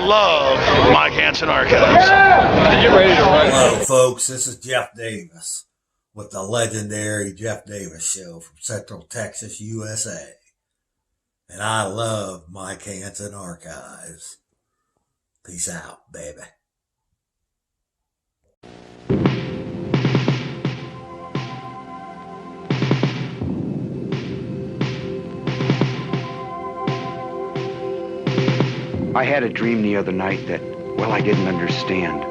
love Mike Hanson Archives. Hello, folks. This is Jeff Davis with the legendary Jeff Davis Show from Central Texas, USA. And I love Mike Hanson Archives. Peace out, baby. I had a dream the other night that, well, I didn't understand.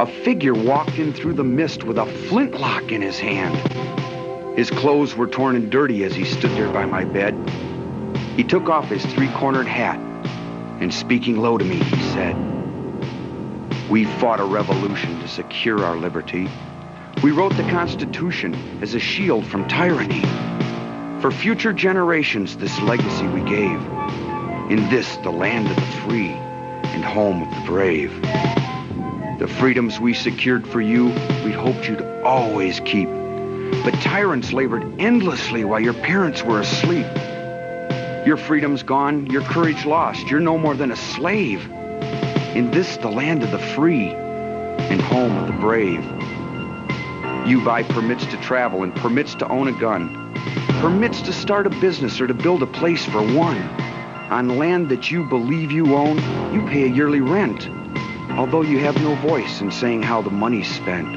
A figure walked in through the mist with a flintlock in his hand. His clothes were torn and dirty as he stood there by my bed. He took off his three-cornered hat, and speaking low to me, he said, "We fought a revolution to secure our liberty. We wrote the Constitution as a shield from tyranny. For future generations, this legacy we gave. In this, the land of the free and home of the brave. The freedoms we secured for you, we'd hoped you'd always keep. But tyrants labored endlessly while your parents were asleep. Your freedom's gone, your courage lost. You're no more than a slave. In this, the land of the free and home of the brave. You buy permits to travel and permits to own a gun, permits to start a business or to build a place for one. On land that you believe you own, you pay a yearly rent, although you have no voice in saying how the money's spent.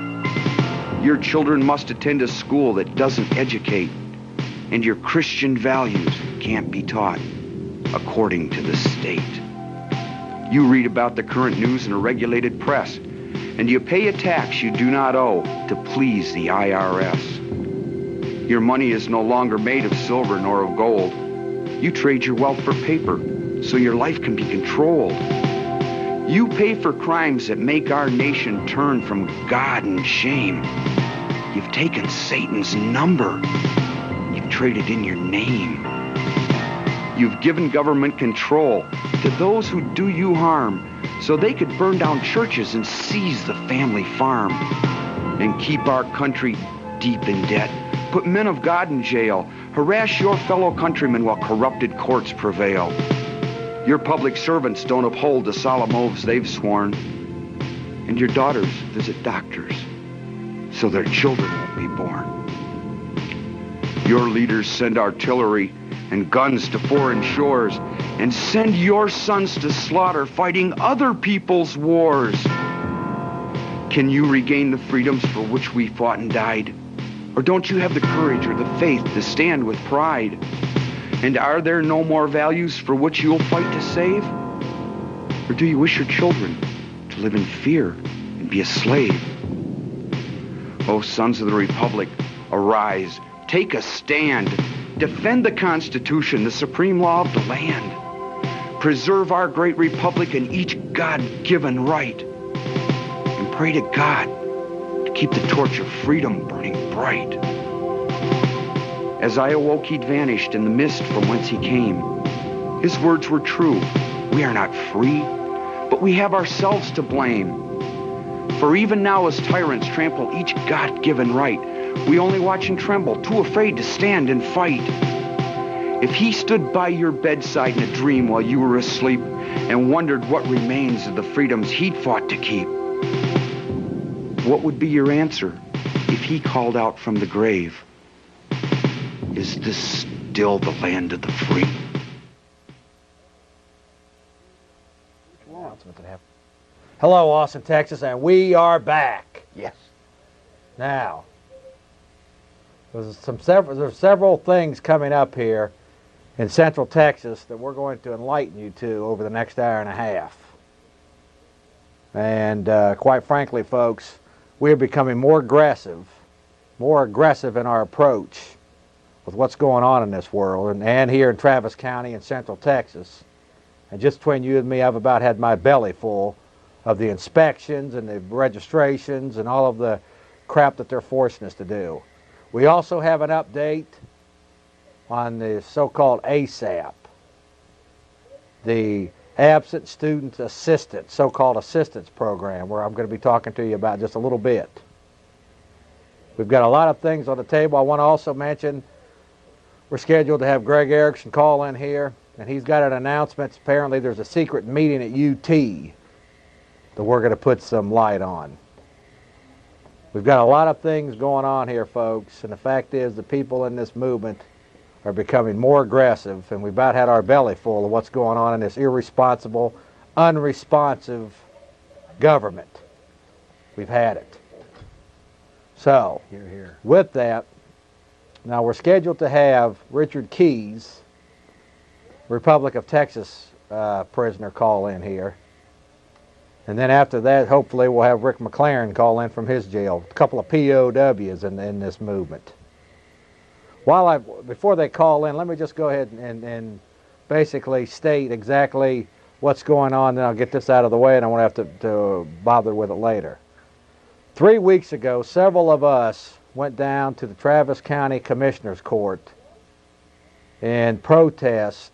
Your children must attend a school that doesn't educate, and your Christian values can't be taught according to the state. You read about the current news in a regulated press, and you pay a tax you do not owe to please the IRS. Your money is no longer made of silver nor of gold. You trade your wealth for paper so your life can be controlled. You pay for crimes that make our nation turn from God and shame. You've taken Satan's number. You've traded in your name. You've given government control to those who do you harm so they could burn down churches and seize the family farm and keep our country deep in debt. Put men of God in jail. Harass your fellow countrymen while corrupted courts prevail. Your public servants don't uphold the solemn oaths they've sworn. And your daughters visit doctors so their children won't be born. Your leaders send artillery and guns to foreign shores and send your sons to slaughter fighting other people's wars. Can you regain the freedoms for which we fought and died? Or don't you have the courage or the faith to stand with pride? And are there no more values for which you'll fight to save? Or do you wish your children to live in fear and be a slave? Oh, sons of the Republic, arise, take a stand. Defend the Constitution, the supreme law of the land. Preserve our great republic and each God-given right. And pray to God to keep the torch of freedom burning bright. As I awoke, he'd vanished in the mist from whence he came. His words were true. We are not free, but we have ourselves to blame. For even now as tyrants trample each God-given right, we only watch and tremble, too afraid to stand and fight. If he stood by your bedside in a dream while you were asleep and wondered what remains of the freedoms he'd fought to keep, what would be your answer if he called out from the grave, "Is this still the land of the free?" Hello, Austin, Texas, and we are back. Yes. Now, there's several things coming up here in Central Texas that we're going to enlighten you to over the next hour and a half. And quite frankly, folks, we're becoming more aggressive in our approach with what's going on in this world and here in Travis County and Central Texas. And just between you and me, I've about had my belly full of the inspections and the registrations and all of the crap that they're forcing us to do. We also have an update on the so-called ASAP, the Absent Student Assistance, so-called assistance program, where I'm going to be talking to you about just a little bit. We've got a lot of things on the table. I want to also mention we're scheduled to have Greg Erickson call in here and he's got an announcement. Apparently there's a secret meeting at UT that we're going to put some light on. We've got a lot of things going on here, folks, and the fact is the people in this movement are becoming more aggressive, and we've about had our belly full of what's going on in this irresponsible, unresponsive government. We've had it. So, with that, now we're scheduled to have Richard Keys, Republic of Texas prisoner, call in here. And then after that, hopefully we'll have Rick McLaren call in from his jail. A couple of POWs in this movement. Before they call in, let me just go ahead and basically state exactly what's going on, then I'll get this out of the way and I won't have to bother with it later. 3 weeks ago, several of us went down to the Travis County Commissioner's Court in protest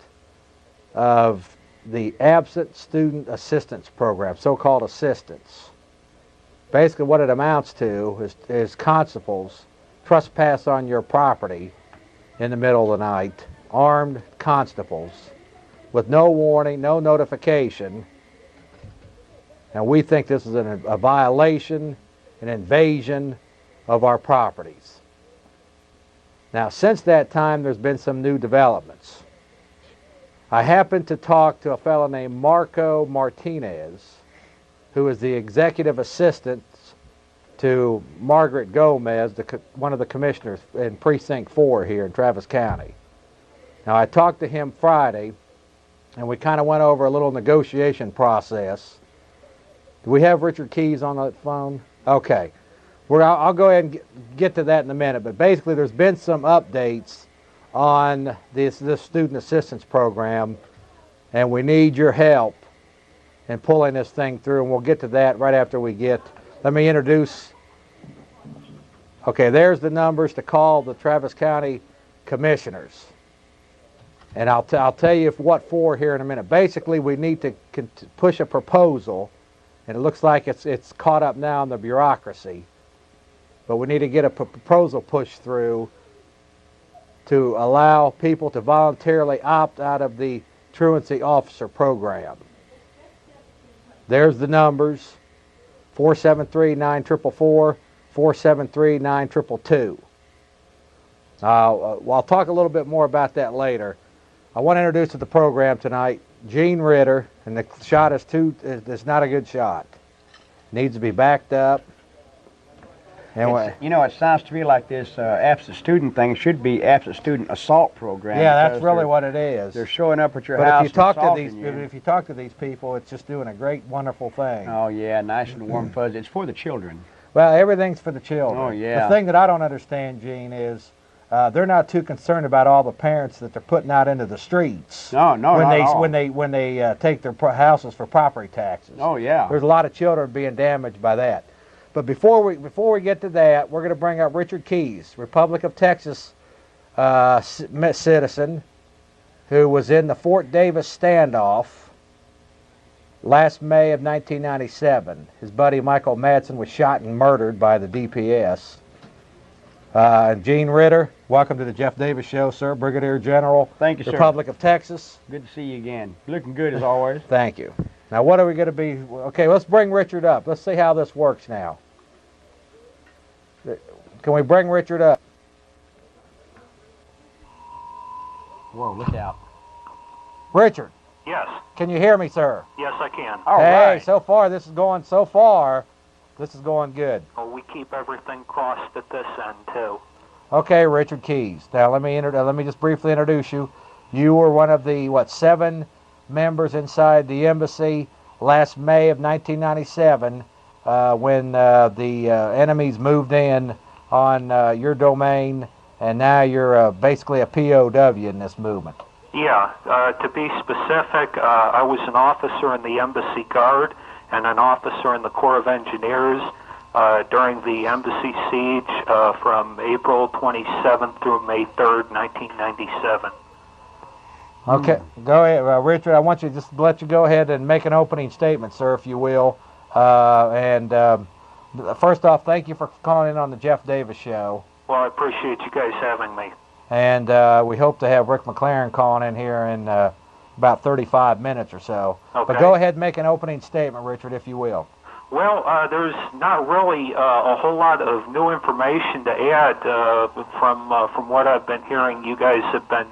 of the Absent Student Assistance Program, so-called assistance. Basically what it amounts to is constables trespass on your property in the middle of the night, armed constables, with no warning, no notification, and we think this is a violation, an invasion of our properties. Now, since that time, there's been some new developments. I happened to talk to a fellow named Marco Martinez, who is the executive assistant to Margaret Gomez, one of the commissioners in Precinct 4 here in Travis County. Now, I talked to him Friday, and we kind of went over a little negotiation process. Do we have Richard Keys on the phone? Okay. I'll go ahead and get to that in a minute, but basically there's been some updates on this student assistance program, and we need your help in pulling this thing through, and we'll get to that right after let me introduce. Okay, there's the numbers to call the Travis County Commissioners. And I'll tell you what for here in a minute. Basically, we need to push a proposal, and it looks like it's caught up now in the bureaucracy. But we need to get a proposal pushed through to allow people to voluntarily opt out of the truancy officer program. There's the numbers: 473-9444, 473-9222. I'll talk a little bit more about that later. I want to introduce to the program tonight Gene Ritter, and the shot is not a good shot. Needs to be backed up. And it sounds to me like this absent student thing should be absent student assault program. Yeah, that's really what it is. They're showing up at your house. If you talk to these people, it's just doing a great, wonderful thing. Oh yeah, nice and warm fuzzy. It's for the children. Well, everything's for the children. Oh yeah. The thing that I don't understand, Gene, is they're not too concerned about all the parents that they're putting out into the streets. No, when they take their houses for property taxes. Oh yeah. There's a lot of children being damaged by that. But before we get to that, we're going to bring up Richard Keys, Republic of Texas citizen, who was in the Fort Davis standoff last May of 1997. His buddy Michael Madsen was shot and murdered by the DPS. Gene Ritter, welcome to the Jeff Davis Show, sir. Brigadier General, thank you, sir. Republic of Texas. Good to see you again. You're looking good as always. Thank you. Now, what are we going to be? Okay, let's bring Richard up. Let's see how this works now. Can we bring Richard up? Whoa, look out. Richard. Yes. Can you hear me, sir? Yes, I can. All hey, right. so far this is going good. Oh, we keep everything crossed at this end, too. Okay, Richard Keys. Now, let me just briefly introduce you. You were one of the, 7 members inside the embassy last May of 1997 when the enemies moved in on your domain, and now you're basically a POW in this movement. Yeah, to be specific, I was an officer in the Embassy Guard and an officer in the Corps of Engineers during the embassy siege from April 27th through May 3rd, 1997. Okay, go ahead, Richard. I want you to just let you go ahead and make an opening statement, sir, if you will. First off, thank you for calling in on the Jeff Davis Show. Well, I appreciate you guys having me. And we hope to have Rick McLaren calling in here in about 35 minutes or so. Okay. But go ahead and make an opening statement, Richard, if you will. Well, there's not really a whole lot of new information to add from what I've been hearing you guys have been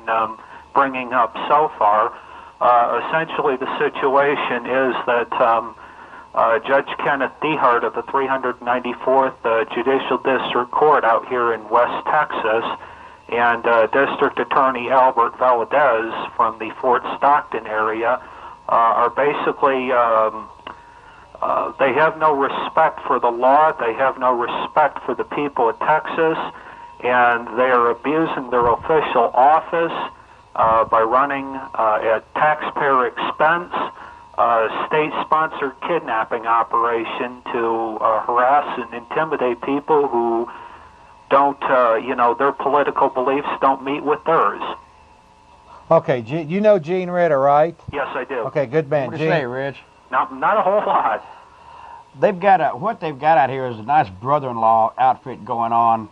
bringing up so far. Essentially, the situation is that Judge Kenneth Dehart of the 394th Judicial District Court out here in West Texas and District Attorney Albert Valadez from the Fort Stockton area are basically they have no respect for the law, they have no respect for the people of Texas, and they are abusing their official office by running at taxpayer expense state-sponsored kidnapping operation to harass and intimidate people who don't, their political beliefs don't meet with theirs. Okay, you know Gene Ritter, right? Yes, I do. Okay, good man. What do you say, Rich? Not a whole lot. They've got what they've got out here is a nice brother-in-law outfit going on.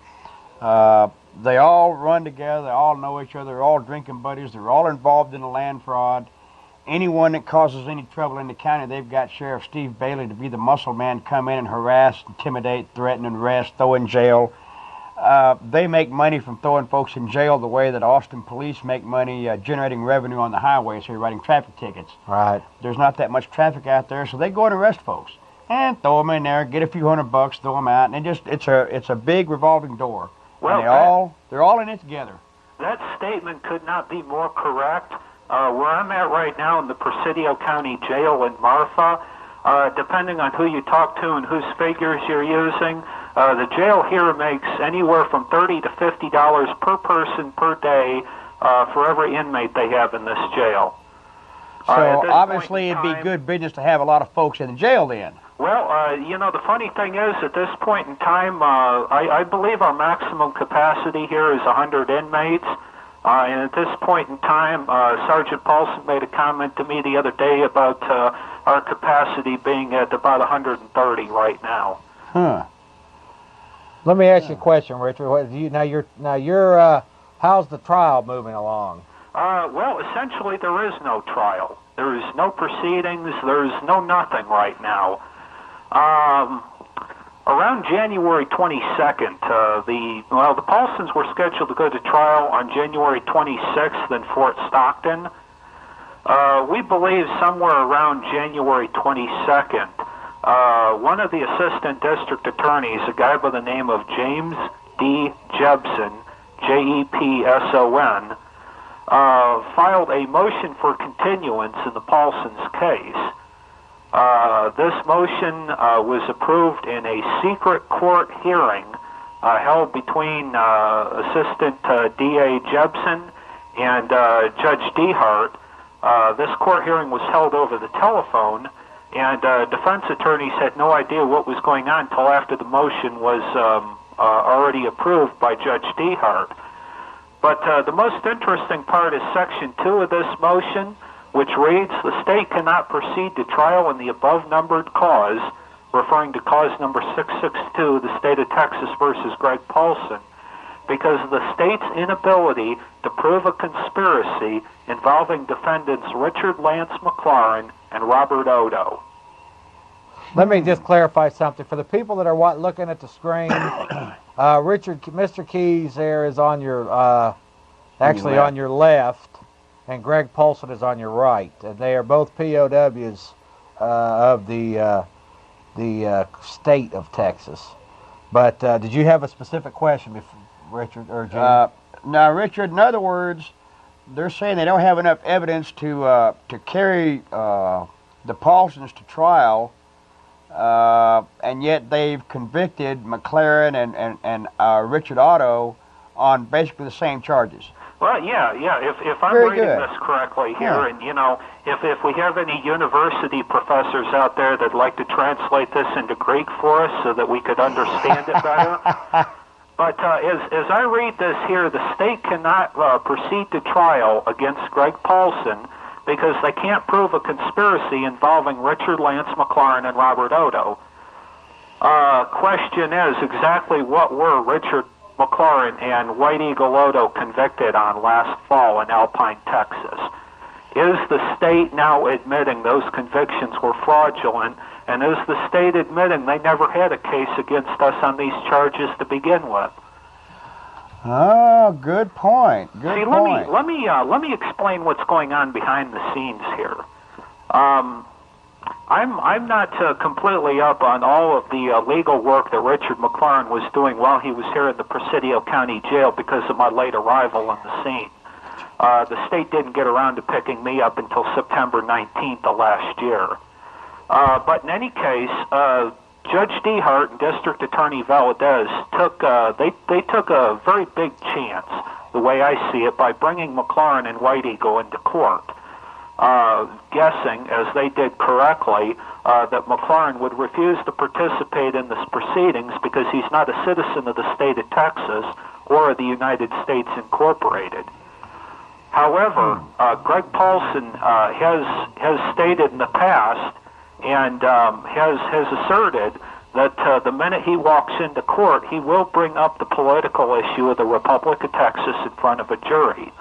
They all run together. They all know each other. They're all drinking buddies. They're all involved in the land fraud. Anyone that causes any trouble in the county, they've got Sheriff Steve Bailey to be the muscle man, come in and harass, intimidate, threaten, and arrest, throw in jail. They make money from throwing folks in jail the way that Austin police make money generating revenue on the highways here, writing traffic tickets. Right. There's not that much traffic out there, so they go and arrest folks and throw them in there, get a few $100, throw them out, and it's a big revolving door. Well, they're all in it together. That statement could not be more correct. Where I'm at right now in the Presidio County Jail in Marfa, depending on who you talk to and whose figures you're using, the jail here makes anywhere from $30 to $50 per person per day for every inmate they have in this jail. So obviously it'd be good business to have a lot of folks in the jail then. Well, the funny thing is, at this point in time, I believe our maximum capacity here is 100 inmates. And at this point in time, Sergeant Paulson made a comment to me the other day about our capacity being at about 130 right now. Huh. Let me ask you a question, Richard. How's the trial moving along? Well, essentially, there is no trial. There is no proceedings. There is no nothing right now. Around January 22nd, the Paulsons were scheduled to go to trial on January 26th in Fort Stockton. We believe somewhere around January 22nd, one of the assistant district attorneys, a guy by the name of James D. Jebson, Jepson, filed a motion for continuance in the Paulsons case. This motion was approved in a secret court hearing held between Assistant D.A. Jebson and Judge Dehart. This court hearing was held over the telephone, and defense attorneys had no idea what was going on until after the motion was already approved by Judge Dehart. But the most interesting part is Section 2 of this motion, which reads, "The state cannot proceed to trial in the above-numbered cause," referring to cause number 662, the state of Texas versus Greg Paulson, because of the state's inability to prove a conspiracy involving defendants Richard Lance McLaurin and Robert Odo. Let me just clarify something. For the people that are looking at the screen, Mr. Keys there is on your, actually on your left, and Greg Paulson is on your right, and they are both POWs of the state of Texas. But did you have a specific question, Richard or Jim? Now, Richard, in other words, they're saying they don't have enough evidence to carry the Paulsons to trial, and yet they've convicted McLaurin and Richard Otto on basically the same charges. Well, yeah. If I'm Very reading good. this correctly here, and if we have any university professors out there that'd like to translate this into Greek for us so that we could understand it better. But as I read this here, the state cannot proceed to trial against Greg Paulson because they can't prove a conspiracy involving Richard Lance McLaurin and Robert Odo. Question is, exactly what were Richard McLaurin and White Eagle Odo convicted on last fall in Alpine, Texas? is the state now admitting those convictions were fraudulent, and is the state admitting they never had a case against us on these charges to begin with? Oh, good point. Good See, point. let me explain what's going on behind the scenes here. I'm not completely up on all of the legal work that Richard McLaurin was doing while he was here in the Presidio County Jail because of my late arrival on the scene. The state didn't get around to picking me up until September 19th of last year. But in any case, Judge Dehart and District Attorney Valadez took a very big chance, the way I see it, by bringing McLaurin and White Eagle into court, guessing, as they did correctly, that McLaurin would refuse to participate in this proceedings because he's not a citizen of the state of Texas or of the United States Incorporated. However, Greg Paulson has stated in the past and has asserted that the minute he walks into court, he will bring up the political issue of the Republic of Texas in front of a jury.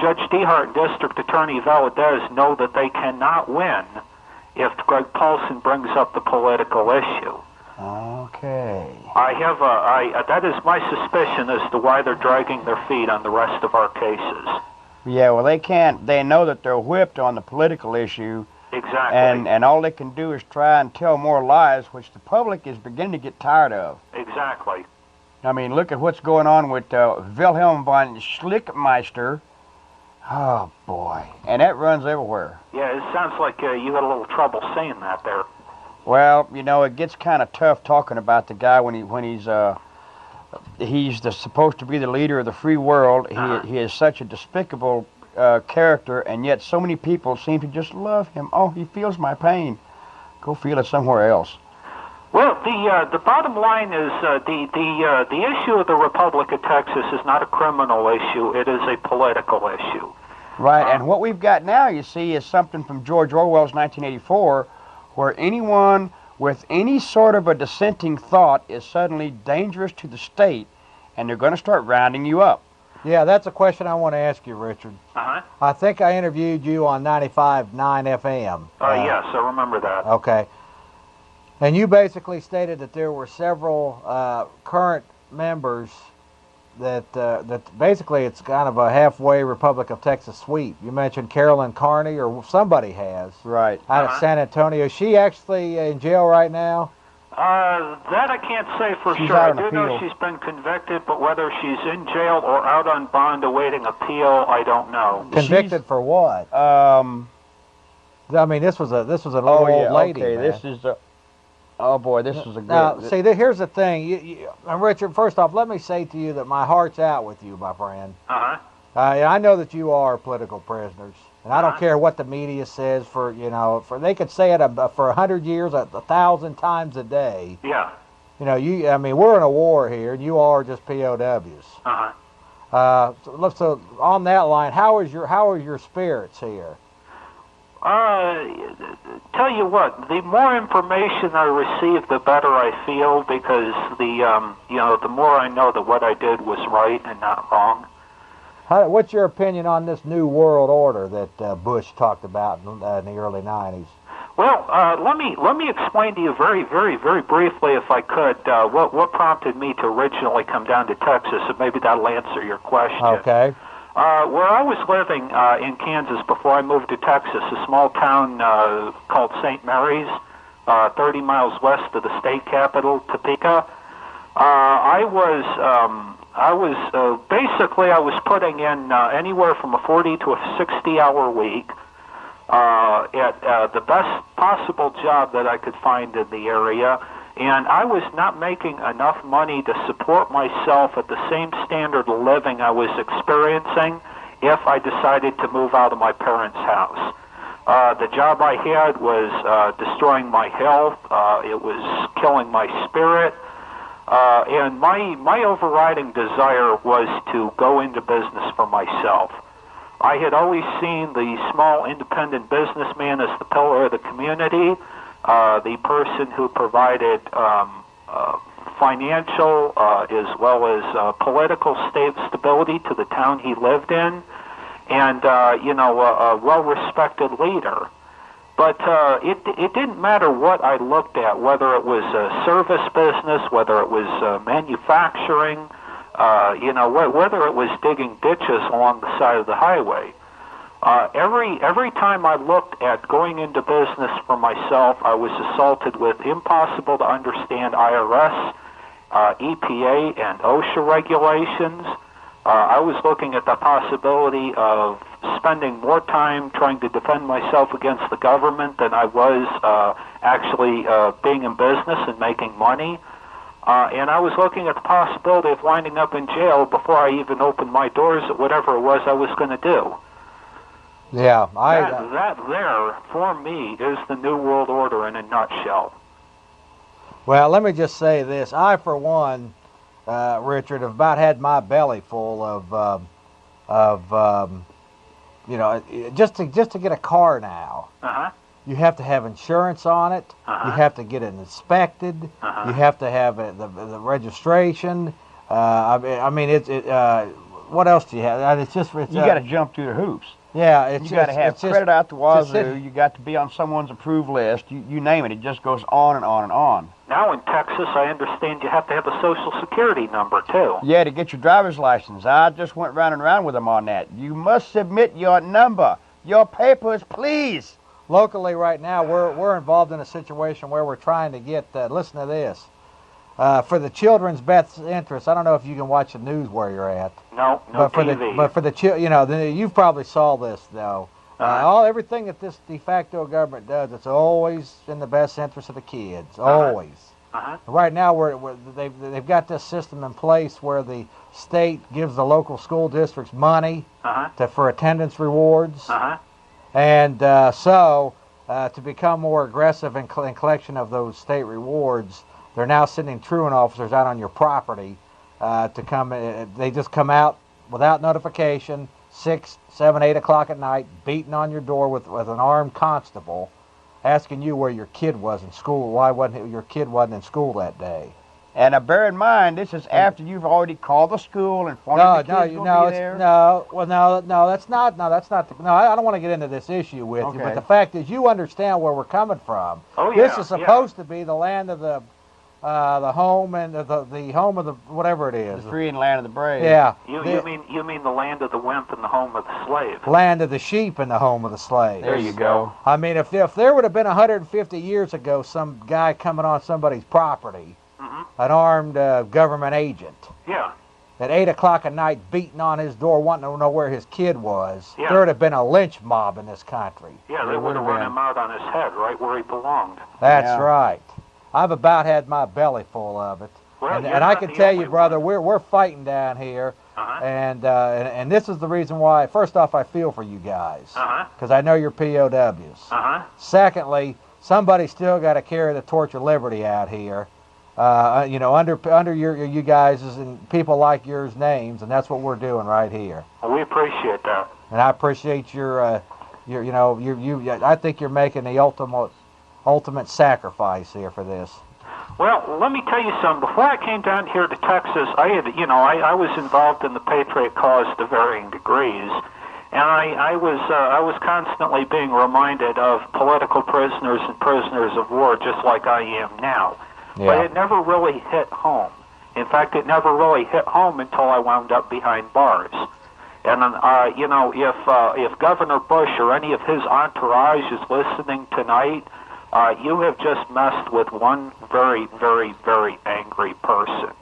Judge Dehart and District Attorney Valadez know that they cannot win if Greg Paulson brings up the political issue. Okay. That is my suspicion as to why they're dragging their feet on the rest of our cases. Yeah, well, they can't. They know that they're whipped on the political issue. Exactly. And all they can do is try and tell more lies, which the public is beginning to get tired of. Exactly. I mean, look at what's going on with Wilhelm von Schlickmeister. Oh, boy. And that runs everywhere. Yeah, it sounds like you had a little trouble saying that there. Well, you know, it gets kind of tough talking about the guy when he's supposed to be the leader of the free world. He is such a despicable character, and yet so many people seem to just love him. Oh, he feels my pain. Go feel it somewhere else. Well, the bottom line is the issue of the Republic of Texas is not a criminal issue. It is a political issue. Right, and what we've got now, you see, is something from George Orwell's 1984, where anyone with any sort of a dissenting thought is suddenly dangerous to the state, and they're going to start rounding you up. Yeah, that's a question I want to ask you, Richard. Uh-huh. I think I interviewed you on 95.9 FM. Yes, I remember that. Okay. And you basically stated that there were several current members that basically it's kind of a halfway Republic of Texas sweep. You mentioned Carolyn Carney, or somebody has. Right. Out of San Antonio. Is she actually in jail right now? That I can't say for She's sure. out I on do appeal. know she's been convicted, but whether she's in jail or out on bond awaiting appeal, I don't know. Convicted for what? I mean, this was an little old lady. Okay, man. this is a. Oh boy, this is a good. Now, see, here's the thing, Richard. First off, let me say to you that my heart's out with you, my friend. I know that you are political prisoners, and I don't care what the media says. For they could say it for 100 years, 1,000 times a day. Yeah. I mean, we're in a war here, and you are just POWs. So on that line, how are your spirits here? Tell you what, the more information I receive, the better I feel, because the more I know that what I did was right and not wrong. What's your opinion on this new world order that Bush talked about in the early 90s? Well, let me explain to you very, very, very briefly, if I could, what prompted me to originally come down to Texas, and maybe that'll answer your question. Okay. Where I was living in Kansas before I moved to Texas, a small town called St. Mary's, 30 miles west of the state capital, Topeka. I was putting in anywhere from a 40 to a 60-hour week at the best possible job that I could find in the area. And I was not making enough money to support myself at the same standard of living I was experiencing if I decided to move out of my parents' house. The job I had was destroying my health. It was killing my spirit. And my overriding desire was to go into business for myself. I had always seen the small independent businessman as the pillar of the community, the person who provided financial as well as political stability to the town he lived in. and a well-respected leader. But it didn't matter what I looked at, whether it was a service business, whether it was manufacturing, whether it was digging ditches along the side of the highway. Every time I looked at going into business for myself, I was assaulted with impossible to understand IRS, EPA, and OSHA regulations. I was looking at the possibility of spending more time trying to defend myself against the government than I was actually being in business and making money. And I was looking at the possibility of winding up in jail before I even opened my doors at whatever it was I was going to do. Yeah, that there, for me, is the New World Order in a nutshell. Well, let me just say this. I, for one, Richard, have about had my belly full of just to get a car now. Uh-huh. You have to have insurance on it. Uh-huh. You have to get it inspected. Uh-huh. You have to have the registration. I mean, what else do you have? It's just you got to jump through the hoops. Yeah, you got to have credit out the wazoo. You got to be on someone's approved list. You name it. It just goes on and on and on. Now in Texas, I understand you have to have a Social Security number too. Yeah, to get your driver's license. I just went round and round with them on that. You must submit your number, your papers, please. Locally, right now, we're involved in a situation where we're trying to get. Listen to this. For the children's best interest, I don't know if you can watch the news where you're at. No TV. But for the you probably saw this though. Everything that this de facto government does, it's always in the best interest of the kids. Always. Uh-huh. Right now, they've got this system in place where the state gives the local school districts money for attendance rewards, and so to become more aggressive in collection of those state rewards. They're now sending truant officers out on your property to come. They just come out without notification, 6, 7, 8 o'clock at night, beating on your door with an armed constable, asking you where your kid was in school. Why your kid wasn't in school that day? And bear in mind, this is after you've already called the school and informed the kids will be there. That's not. I don't want to get into this issue with you, but the fact is, you understand where we're coming from. Oh yeah. This is supposed to be the land of the home and the home of the whatever it is. The free and land of the brave. Yeah. You mean the land of the wimp and the home of the slave. Land of the sheep and the home of the slave. There you go. I mean, if there would have been 150 years ago some guy coming on somebody's property, an armed government agent, at 8 o'clock at night beating on his door wanting to know where his kid was, there would have been a lynch mob in this country. Yeah, they would have run him out on his head right where he belonged. That's right. I've about had my belly full of it. Well, and I can tell you, brother, we're fighting down here, and this is the reason why. First off, I feel for you guys because I know you're POWs. Secondly, somebody's still got to carry the torch of liberty out here. Under you guys and people like yours names, and that's what we're doing right here. Well, we appreciate that. And I appreciate I think you're making the ultimate sacrifice here for this. Well, let me tell you something. Before I came down here to Texas, I was involved in the Patriot cause to varying degrees, and I was constantly being reminded of political prisoners and prisoners of war, just like I am now. Yeah. But it never really hit home. In fact, it never really hit home until I wound up behind bars. And if Governor Bush or any of his entourage is listening tonight, you have just messed with one very, very, very angry person.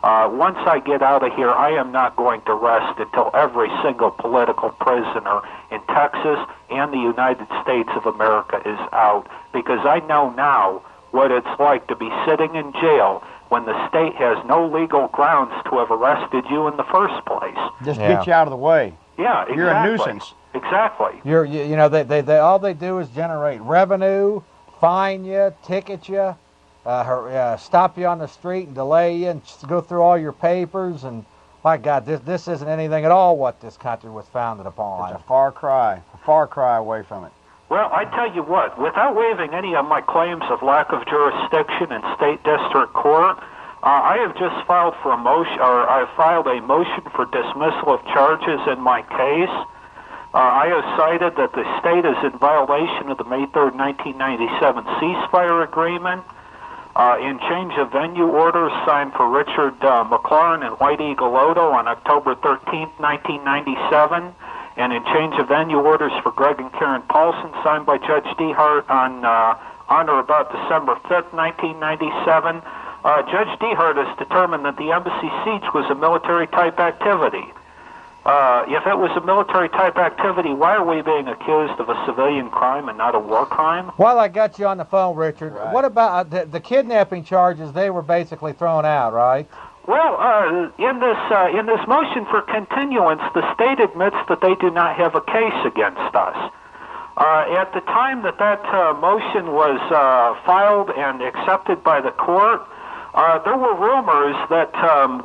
Once I get out of here, I am not going to rest until every single political prisoner in Texas and the United States of America is out, because I know now what it's like to be sitting in jail when the state has no legal grounds to have arrested you in the first place. Just get you out of the way. Yeah, exactly. You're a nuisance. Exactly. They all they do is generate revenue, fine you, ticket you, stop you on the street and delay you and go through all your papers. And my God, this isn't anything at all what this country was founded upon. It's a far cry away from it. Well, I tell you what, without waiving any of my claims of lack of jurisdiction in state district court, I have just filed a motion for dismissal of charges in my case. I have cited that the state is in violation of the May 3rd, 1997 ceasefire agreement. In change of venue orders signed for Richard McLaurin and White Eagle Auto on October 13th, 1997, and in change of venue orders for Greg and Karen Paulson signed by Judge Dehart on or about December 5th, 1997, Judge Dehart has determined that the embassy siege was a military-type activity. If it was a military-type activity, why are we being accused of a civilian crime and not a war crime? While I got you on the phone, Richard, Right. what about the kidnapping charges? They were basically thrown out, right? Well, in this motion for continuance, the state admits that they do not have a case against us. At the time that motion was filed and accepted by the court, there were rumors that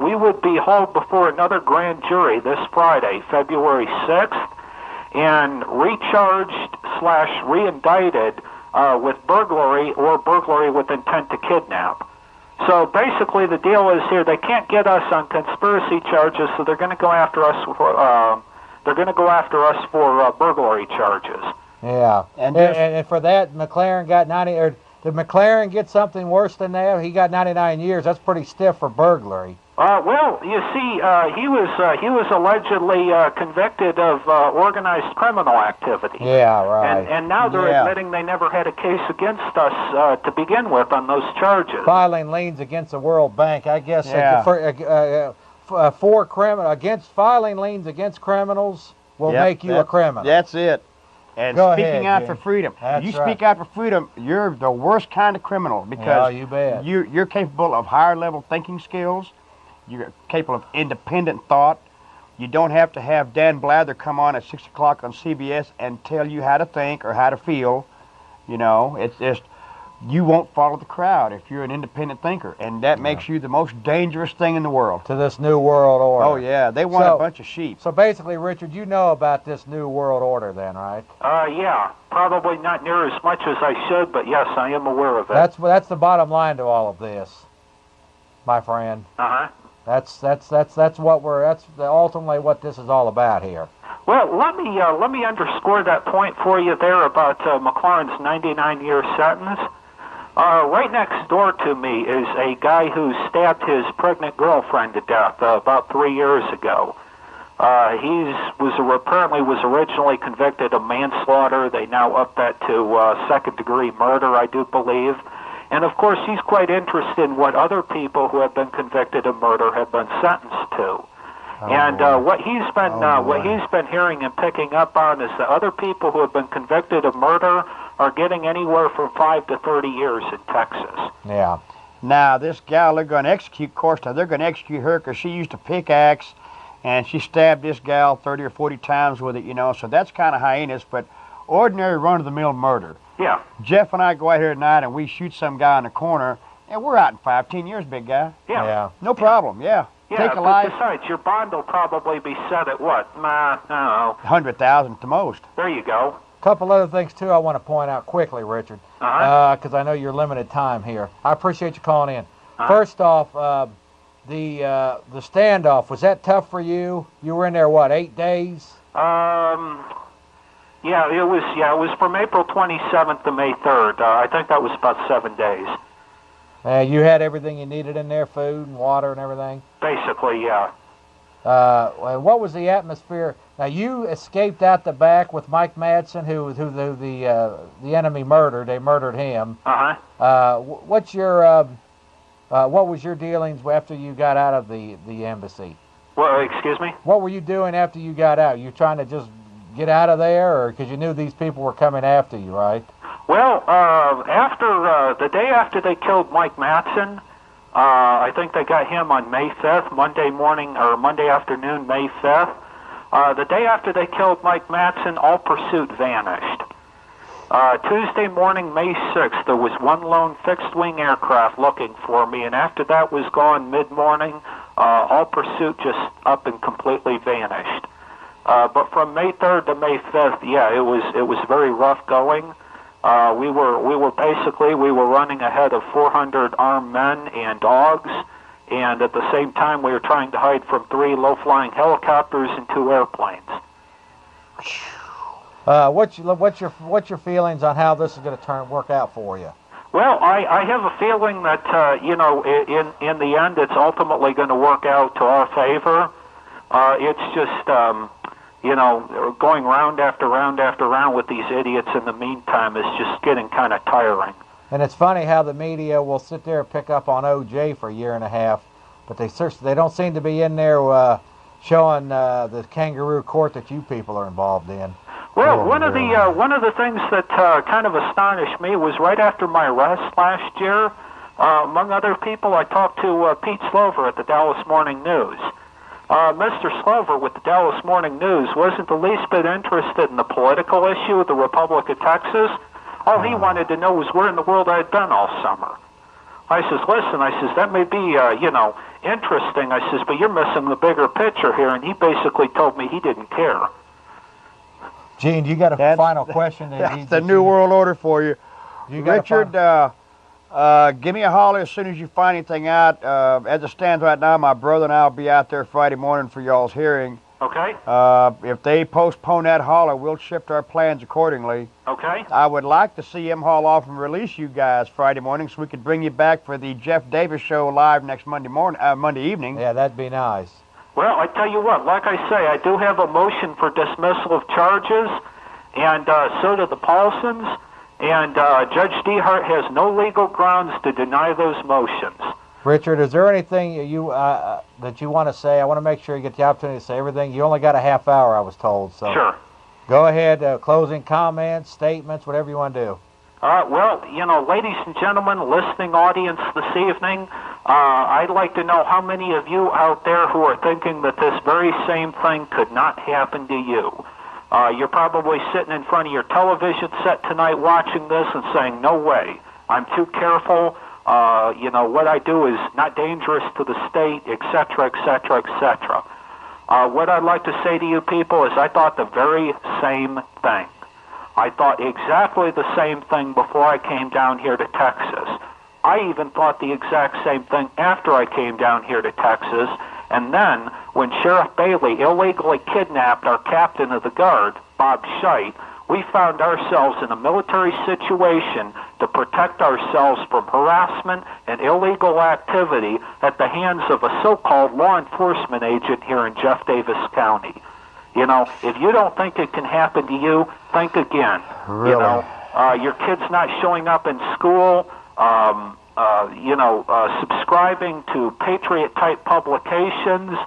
we would be hauled before another grand jury this Friday, February 6th, and recharged/reindicted with burglary or burglary with intent to kidnap. So basically, the deal is here: they can't get us on conspiracy charges, so they're going to go after us for burglary charges. Yeah, and for that, McLaren got 90. Or did McLaren get something worse than that? He got 99 years. That's pretty stiff for burglary. Well, you see, he was allegedly convicted of organized criminal activity. Yeah, right. And now they're admitting they never had a case against us to begin with on those charges. Filing liens against the World Bank, I guess. Yeah. Filing liens against criminals will make you a criminal. That's it. And Go speaking ahead, out for Jim. freedom. That's You right. speak out for freedom, you're the worst kind of criminal because Yeah, you bet. you're capable of higher level thinking skills. You're capable of independent thought. You don't have to have Dan Blather come on at 6 o'clock on CBS and tell you how to think or how to feel. You know, it's just, you won't follow the crowd if you're an independent thinker. And that makes you the most dangerous thing in the world. To this new world order. Oh, yeah. They want a bunch of sheep. So basically, Richard, you know about this new world order then, right? Yeah, probably not near as much as I should, but yes, I am aware of it. That's the bottom line to all of this, my friend. Uh-huh. That's ultimately what this is all about here. Well, let me underscore that point for you there about McLaurin's 99-year sentence. Right next door to me is a guy who stabbed his pregnant girlfriend to death about 3 years ago. Apparently was originally convicted of manslaughter. They now up that to second-degree murder, I do believe. And of course, he's quite interested in what other people who have been convicted of murder have been sentenced to. What he's been hearing and picking up on is that other people who have been convicted of murder are getting anywhere from 5 to 30 years in Texas. Yeah. Now, this gal they're going to execute, of course, now they're going to execute her because she used a pickaxe and she stabbed this gal 30 or 40 times with it, you know, so that's kind of heinous, but ordinary run-of-the-mill murder. Yeah. Jeff and I go out here at night and we shoot some guy in the corner, and we're out in 5-10 years, big guy. Yeah. No problem, yeah. Yeah, Take a but life. besides, your bond will probably be set at what? I don't know. 100,000 at the most. There you go. A couple other things, too, I want to point out quickly, Richard, because I know you're limited time here. I appreciate you calling in. First off, the standoff, was that tough for you? You were in there, what, 8 days? Yeah, it was from April 27th to May 3rd. I think that was about 7 days. You had everything you needed in there, food and water and everything? Basically, yeah. What was the atmosphere? Now, you escaped out the back with Mike Madsen, who the enemy murdered. They murdered him. What was your dealings after you got out of the embassy? Well, excuse me? What were you doing after you got out? You trying to just get out of there, or because you knew these people were coming after you, right? Well, the day after they killed Mike Madsen, I think they got him on May 5th, Monday afternoon, May 5th. The day after they killed Mike Madsen, all pursuit vanished. Tuesday morning, May 6th, there was one lone fixed-wing aircraft looking for me, and after that was gone mid-morning, all pursuit just up and completely vanished. But from May 3rd to May 5th, yeah, it was very rough going. We were running ahead of 400 armed men and dogs, and at the same time we were trying to hide from 3 low-flying helicopters and 2 airplanes. What's your feelings on how this is going to work out for you? Well, I have a feeling that in the end, it's ultimately going to work out to our favor. It's just going round after round after round with these idiots in the meantime is just getting kind of tiring. And it's funny how the media will sit there and pick up on O.J. for a year and a half, but they don't seem to be in there showing the kangaroo court that you people are involved in. Well, one of the things that kind of astonished me was right after my arrest last year. Among other people, I talked to Pete Slover at the Dallas Morning News. Mr. Slover with the Dallas Morning News wasn't the least bit interested in the political issue of the Republic of Texas. All he wanted to know was where in the world I had been all summer. I says, listen, that may be, interesting. I says, but you're missing the bigger picture here. And he basically told me he didn't care. Gene, you got a final question? That's the New World Order for you. Richard, give me a holler as soon as you find anything out. As it stands right now, my brother and I will be out there Friday morning for y'all's hearing. Okay. If they postpone that holler, we'll shift our plans accordingly. Okay. I would like to see him haul off and release you guys Friday morning so we could bring you back for the Jeff Davis show live next Monday evening. Yeah, that'd be nice. Well, I tell you what, like I say, I do have a motion for dismissal of charges, and so do the Paulsons, and Judge Dehart has no legal grounds to deny those motions. Richard, is there anything you that you want to say? I want to make sure you get the opportunity to say everything. You only got a half hour, I was told. So sure. Go ahead, closing comments, statements, whatever you want to do. Well, ladies and gentlemen, listening audience this evening, I'd like to know how many of you out there who are thinking that this very same thing could not happen to you. You're probably sitting in front of your television set tonight watching this and saying, no way, I'm too careful, what I do is not dangerous to the state, etc., etc., etc. What I'd like to say to you people is I thought the very same thing. I thought exactly the same thing before I came down here to Texas. I even thought the exact same thing after I came down here to Texas. And then, when Sheriff Bailey illegally kidnapped our captain of the guard, Bob Scheit, we found ourselves in a military situation to protect ourselves from harassment and illegal activity at the hands of a so-called law enforcement agent here in Jeff Davis County. If you don't think it can happen to you, think again. Really? Your kid's not showing up in school, subscribing to Patriot-type publications.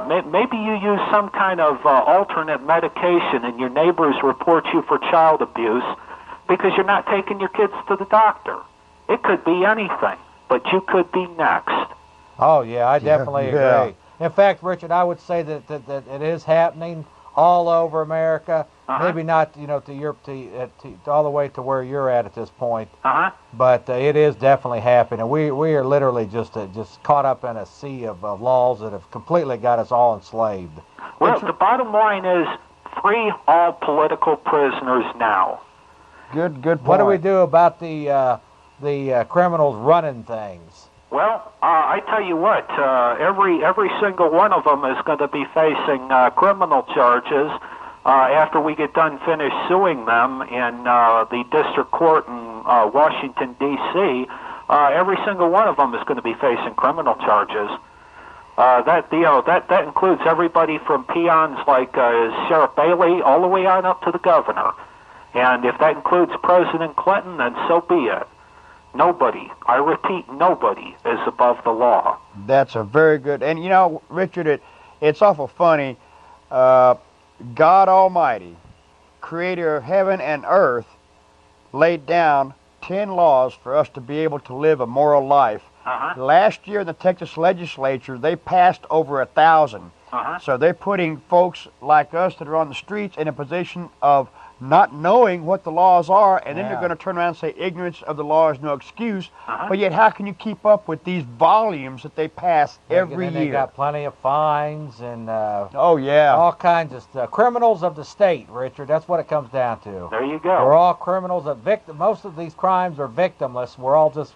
Maybe you use some kind of alternate medication and your neighbors report you for child abuse because you're not taking your kids to the doctor. It could be anything, but you could be next. Oh, yeah, I definitely agree. In fact, Richard, I would say that it is happening all over America. Maybe not, to all the way to where you're at this point. But it is definitely happening. We are literally just caught up in a sea of laws that have completely got us all enslaved. Well, the bottom line is free all political prisoners now. Good point. What do we do about the criminals running things? Well, I tell you what, every single one of them is going to be facing criminal charges after we get done finished suing them in the district court in Washington, D.C. Every single one of them is going to be facing criminal charges. That includes everybody from peons like Sheriff Bailey all the way on up to the governor. And if that includes President Clinton, then so be it. Nobody, I repeat, nobody is above the law. That's a very good, and Richard, it's awful funny. God Almighty, creator of heaven and earth, laid down 10 laws for us to be able to live a moral life. Last year in the Texas legislature, they passed over 1,000. So they're putting folks like us that are on the streets in a position of not knowing what the laws are, and then they're going to turn around and say ignorance of the law is no excuse. But yet, how can you keep up with these volumes that they pass every year? They got plenty of fines and all kinds of stuff. Criminals of the state, Richard. That's what it comes down to. There you go. We're all criminals of victim. Most of these crimes are victimless. We're all just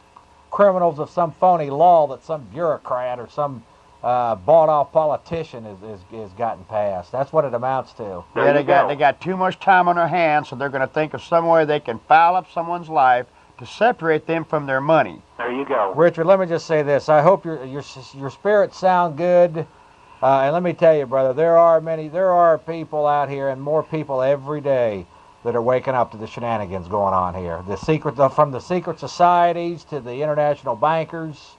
criminals of some phony law that some bureaucrat or some bought-off politician is gotten passed. That's what it amounts to. Yeah, they got too much time on their hands, so they're going to think of some way they can foul up someone's life to separate them from their money. There you go. Richard, let me just say this. I hope your spirits sound good. And let me tell you, brother, there are people out here, and more people every day, that are waking up to the shenanigans going on here. From the secret societies to the international bankers,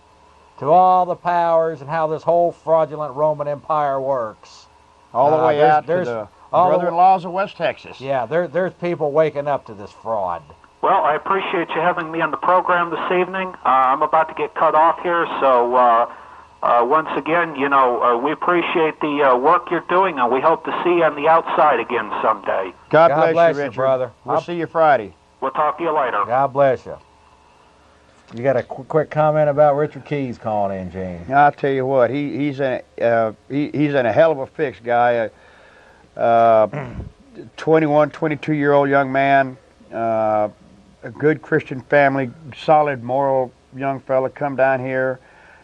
to all the powers and how this whole fraudulent Roman Empire works. All the way out to the brother-in-laws of West Texas. Yeah, there's people waking up to this fraud. Well, I appreciate you having me on the program this evening. I'm about to get cut off here, so once again, we appreciate the work you're doing, and we hope to see you on the outside again someday. God bless you, you, Richard. brother. We'll see you Friday. We'll talk to you later. God bless you. You got a quick comment about Richard Keys calling in, Gene? I'll tell you what, he's in a hell of a fix, guy. 21, 22-year-old young man, a good Christian family, solid moral young fella, come down here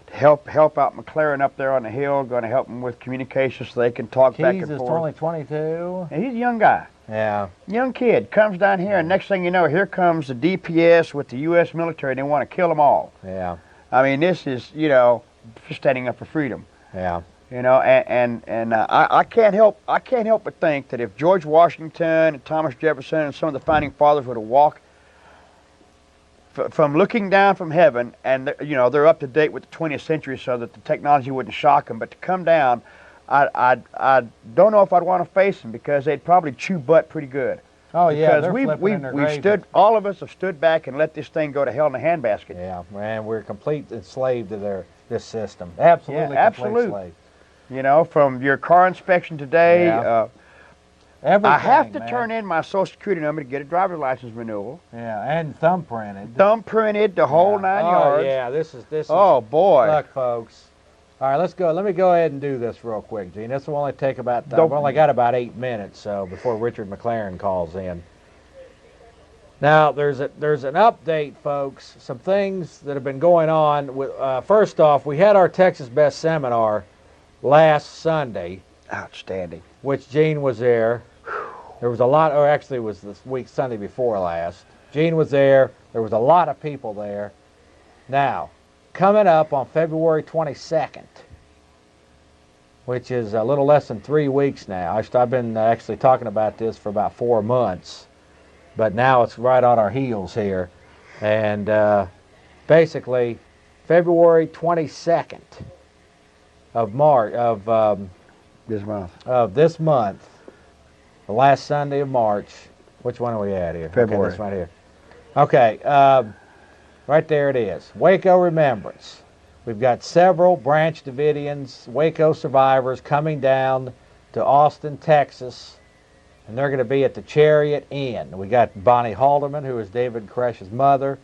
to help out McLaren up there on the hill, going to help him with communication so they can talk back and forth. Keys is only 22? And he's a young guy. Yeah. Young kid comes down here, and next thing you know, here comes the DPS with the U.S. military. They want to kill them all. Yeah. I mean, this is, standing up for freedom. Yeah. I can't help but think that if George Washington and Thomas Jefferson and some of the founding fathers were to walk from looking down from heaven, and they're up to date with the 20th century, so that the technology wouldn't shock them, but to come down, I don't know if I'd want to face them, because they'd probably chew butt pretty good. Oh yeah, because all of us have stood back and let this thing go to hell in a handbasket. Yeah, man, we're completely enslaved to this system. Absolutely, absolutely. From your car inspection today, I have to turn in my Social Security number to get a driver's license renewal. Yeah, and thumbprinted. Thumbprinted, the whole 9 yards. Oh yeah, this is. Oh boy. Look, folks. All right, let's go. Let me go ahead and do this real quick, Gene. This will only take about. We've only got about 8 minutes, so before Richard McLaren calls in. Now, there's an update, folks. Some things that have been going on. First off, we had our Texas Best seminar last Sunday. Outstanding. Which Gene was there. There was a lot, or actually it was this week, Sunday before last. Gene was there. There was a lot of people there. Now, coming up on February 22nd, which is a little less than 3 weeks now. I've been actually talking about this for about 4 months, but now it's right on our heels here. And basically, February 22nd of March this month, the last Sunday of March. Which one are we at here? February. Okay, this right here. Okay, right there it is. Waco Remembrance. We've got several Branch Davidians, Waco survivors coming down to Austin, Texas, and they're going to be at the Chariot Inn. We got Bonnie Halderman, who is David Koresh's mother,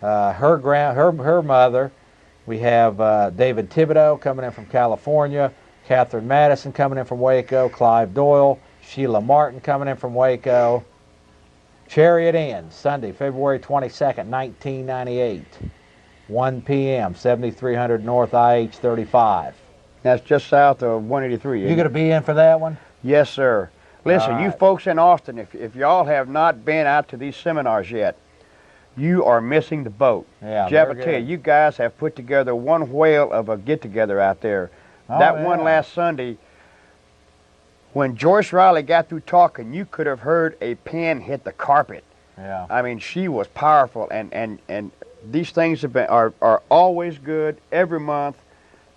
her mother. We have David Thibodeau coming in from California, Catherine Madison coming in from Waco, Clive Doyle, Sheila Martin coming in from Waco. Chariot Inn, Sunday, February 22nd, 1998, 1 p.m., 7300 North IH 35. That's just south of 183. You going to be in for that one? Yes, sir. Listen, All you right. folks in Austin, if y'all have not been out to these seminars yet, you are missing the boat. Yeah, Jeff, I tell you, you guys have put together one whale of a get-together out there. That one last Sunday, when Joyce Riley got through talking, you could have heard a pin hit the carpet. Yeah. I mean, she was powerful, and these things are always good every month.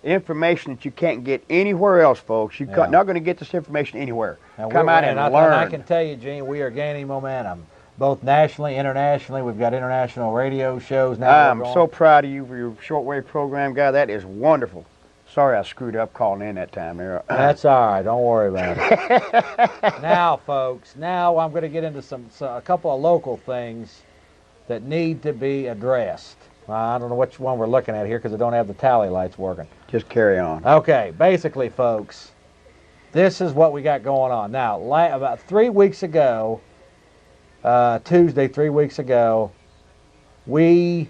Information that you can't get anywhere else, folks. You're not going to get this information anywhere. Come out and learn. I can tell you, Gene, we are gaining momentum, both nationally, internationally. We've got international radio shows now. I'm so proud of you for your shortwave program, guy. That is wonderful. Sorry I screwed up calling in that time there. That's all right. Don't worry about it. Now, folks, I'm going to get into a couple of local things that need to be addressed. I don't know which one we're looking at here because I don't have the tally lights working. Just carry on. Okay, basically, folks, this is what we got going on. Now, about 3 weeks ago, Tuesday, 3 weeks ago, a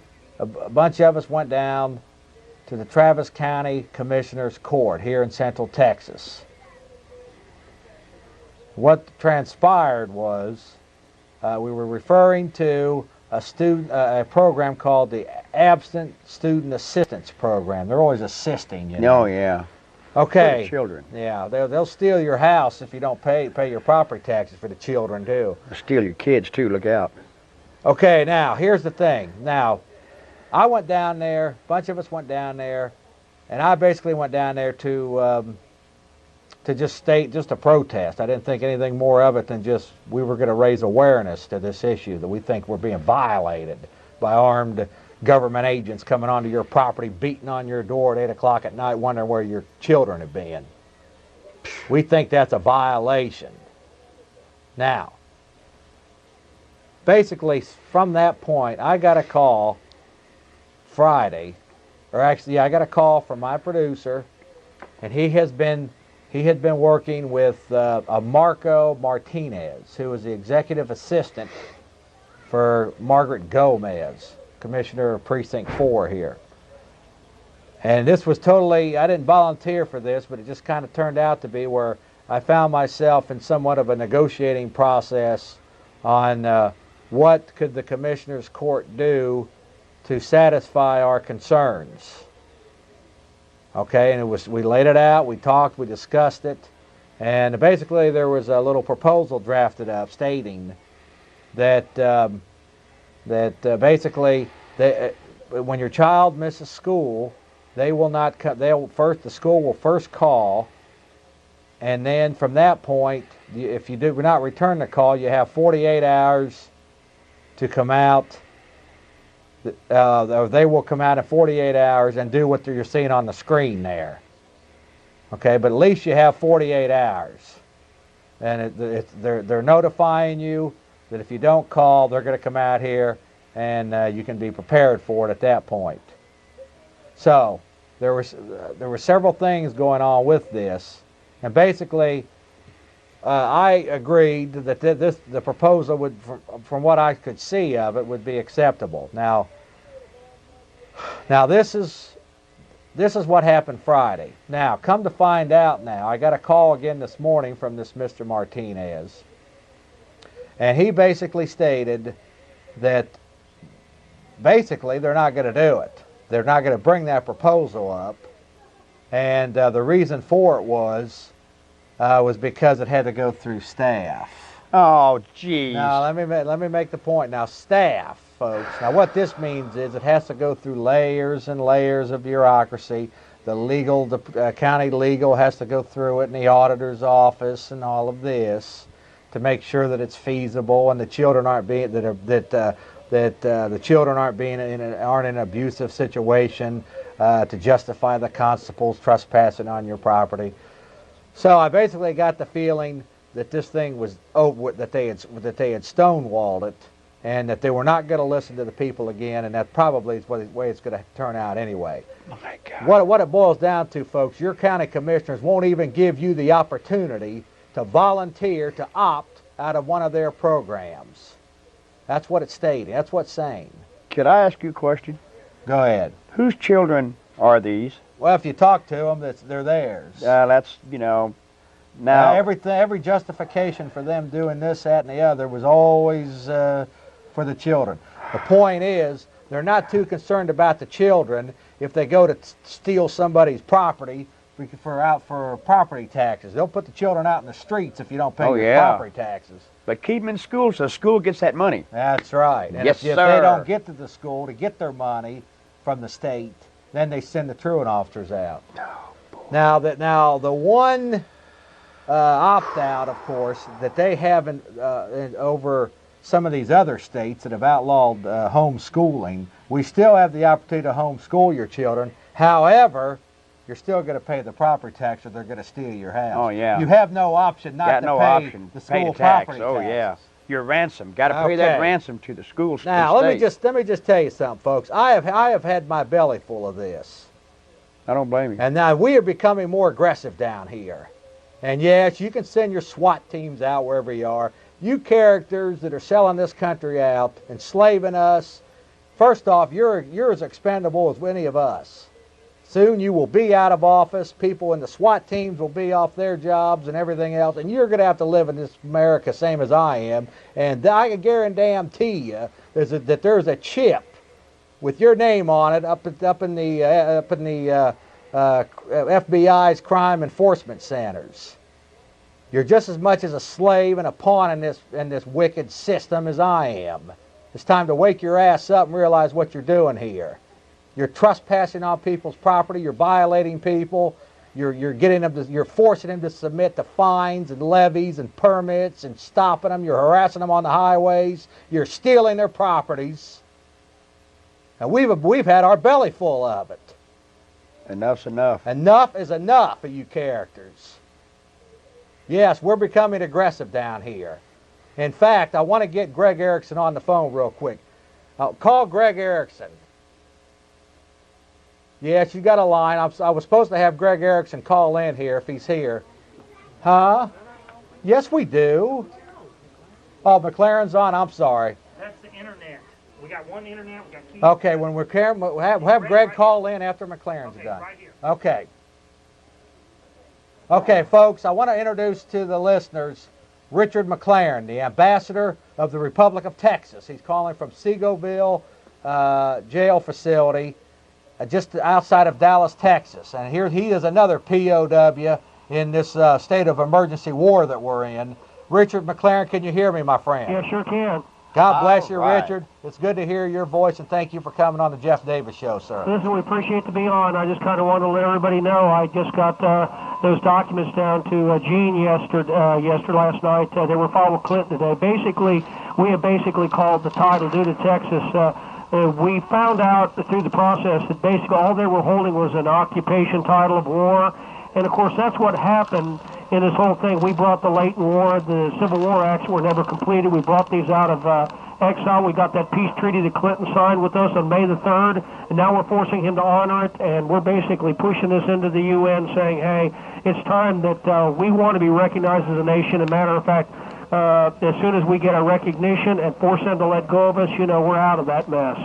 bunch of us went down to the Travis County Commissioner's Court here in Central Texas. What transpired was we were referring to a program called the Absent Student Assistance Program. They're always assisting, you know. Oh, yeah. Okay. For the children. Yeah, they'll steal your house if you don't pay your property taxes for the children too. They'll steal your kids too. Look out. Okay, now here's the thing. Now, I went down there. A bunch of us went down there, and I basically went down there to just to protest. I didn't think anything more of it than just we were going to raise awareness to this issue that we think we're being violated by armed government agents coming onto your property, beating on your door at 8 o'clock at night, wondering where your children have been. We think that's a violation. Now, basically, from that point, I got a call Friday, or actually, I got a call from my producer, and he had been working with a Marco Martinez, who is the executive assistant for Margaret Gomez, Commissioner of Precinct 4 here. And this was totally, I didn't volunteer for this, but it just kind of turned out to be where I found myself in somewhat of a negotiating process on what could the Commissioner's Court do to satisfy our concerns. Okay, and we laid it out, we talked, we discussed it, and basically there was a little proposal drafted up stating that basically when your child misses school, they will not come. The school will first call, and then from that point, if you do not return the call, you have 48 hours to come out. They will come out in 48 hours and do what you're seeing on the screen there. Okay, but at least you have 48 hours, and they're notifying you that if you don't call, they're going to come out here, and you can be prepared for it at that point. So there were several things going on with this, and basically I agreed that the proposal would, from what I could see of it, would be acceptable. Now this is what happened Friday. Now, come to find out now, I got a call again this morning from this Mr. Martinez, and he basically stated that basically they're not going to do it. They're not going to bring that proposal up, and the reason for it was because it had to go through staff. Oh, geez. Now, let me make the point. Now, staff, folks. Now, what this means is it has to go through layers and layers of bureaucracy. The county legal has to go through it, and the auditor's office, and all of this to make sure that it's feasible, and the children aren't being the children aren't in an abusive situation to justify the constables trespassing on your property. So I basically got the feeling that this thing was over, that they had stonewalled it, and that they were not going to listen to the people again, and that probably is the way it's going to turn out anyway. Oh my God. What it boils down to, folks, your county commissioners won't even give you the opportunity to volunteer to opt out of one of their programs. That's what it's stating. That's what it's saying. Could I ask you a question? Go ahead. Whose children are these? Well, if you talk to them, they're theirs. That's, now... every justification for them doing this, that, and the other was always for the children. The point is, they're not too concerned about the children if they go to steal somebody's property for property taxes. They'll put the children out in the streets if you don't pay your property taxes. But keep them in school so school gets that money. That's right. And if they don't get to the school to get their money from the state, then they send the truant officers out. Oh, boy. Now the one opt-out, of course, that they have over some of these other states that have outlawed homeschooling, we still have the opportunity to homeschool your children. However, you're still going to pay the property tax or they're going to steal your house. Oh, yeah. You have no option not to pay the school property tax. Oh, yeah. Your ransom. Got to pay that ransom to the school. Now, let me just tell you something, folks. I have had my belly full of this. I don't blame you. And now we are becoming more aggressive down here. And yes, you can send your SWAT teams out wherever you are. You characters that are selling this country out, enslaving us, first off, you're as expendable as any of us. Soon you will be out of office. People in the SWAT teams will be off their jobs and everything else, and you're going to have to live in this America same as I am. And I can guarantee you that there's a chip with your name on it up in the FBI's crime enforcement centers. You're just as much as a slave and a pawn in this wicked system as I am. It's time to wake your ass up and realize what you're doing here. You're trespassing on people's property. You're violating people. You're forcing them to submit to fines and levies and permits and stopping them. You're harassing them on the highways. You're stealing their properties. And we've had our belly full of it. Enough's enough. Enough is enough of you characters. Yes, we're becoming aggressive down here. In fact, I want to get Greg Erickson on the phone real quick. Call Greg Erickson. Yes, you got a line. I was supposed to have Greg Erickson call in here if he's here. Huh? Yes, we do. Oh, McLaren's on. I'm sorry. That's the internet. We got one internet. We got keys. Okay, when we'll have Greg call in after McLaren's done. Right here. Okay. Okay, folks, I want to introduce to the listeners Richard McLaren, the ambassador of the Republic of Texas. He's calling from Seagoville jail facility just outside of Dallas, Texas. And here he is, another POW in this state of emergency war that we're in. Richard McLaren, can you hear me, my friend? Yeah, sure can. God bless you, right. Richard. It's good to hear your voice, and thank you for coming on the Jeff Davis Show, sir. Listen, we appreciate to be on. I just kind of wanted to let everybody know I just got those documents down to Gene yesterday last night. They were filed with Clinton today. Basically, we have basically called the title due to Texas. We found out through the process that basically all they were holding was an occupation title of war. And, of course, that's what happened in this whole thing. We brought the Leighton War, the Civil War acts were never completed. We brought these out of exile. We got that peace treaty that Clinton signed with us on May the 3rd, and now we're forcing him to honor it, and we're basically pushing this into the UN saying, hey, it's time that we want to be recognized as a nation. As a matter of fact, as soon as we get our recognition and force them to let go of us, we're out of that mess.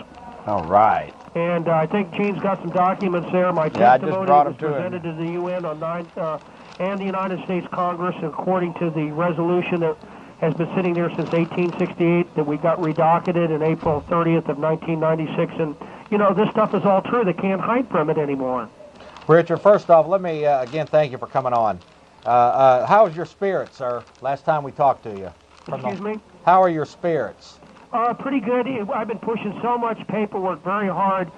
All right. And I think Gene's got some documents there. My I just testimony brought was them to him. presented to the UN on 9th, and the United States Congress, according to the resolution that has been sitting there since 1868 that we got redocketed in April 30th of 1996. And, this stuff is all true. They can't hide from it anymore. Richard, first off, let me again thank you for coming on. How's your spirits, sir? Last time we talked to you. Excuse me? How are your spirits? Pretty good. I've been pushing so much paperwork very hard,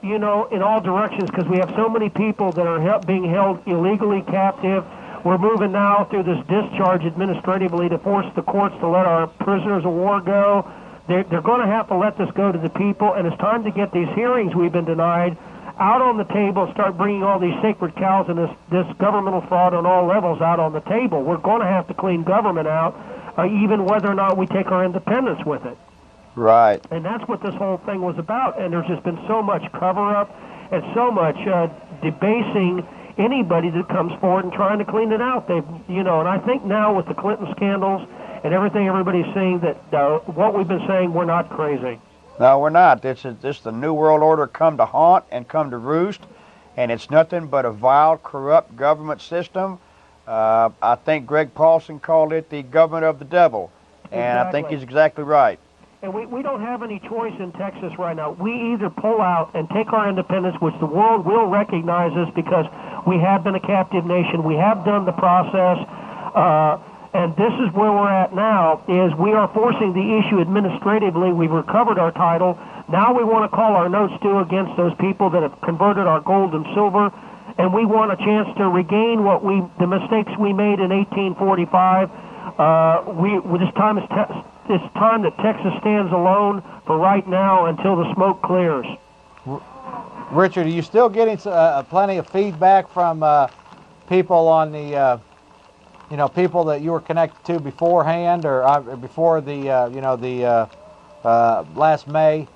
in all directions because we have so many people that are being held illegally captive. We're moving now through this discharge administratively to force the courts to let our prisoners of war go. They're going to have to let this go to the people, and it's time to get these hearings we've been denied out on the table, start bringing all these sacred cows and this governmental fraud on all levels out on the table. We're going to have to clean government out, even whether or not we take our independence with it. Right. And that's what this whole thing was about. And there's just been so much cover-up and so much debasing anybody that comes forward and trying to clean it out. And I think now with the Clinton scandals and everything everybody's saying that what we've been saying, we're not crazy. No, we're not. This is the New World Order come to haunt and come to roost, and it's nothing but a vile, corrupt government system. I think Greg Paulson called it the government of the devil, and I think he's exactly right. And we don't have any choice in Texas right now. We either pull out and take our independence, which the world will recognize us because we have been a captive nation. We have done the process. And this is where we're at now, is we are forcing the issue administratively. We've recovered our title. Now we want to call our notes due against those people that have converted our gold and silver. And we want a chance to regain the mistakes we made in 1845. It's time that Texas stands alone for right now until the smoke clears. Richard, are you still getting plenty of feedback from people on the, people that you were connected to beforehand or before the last May?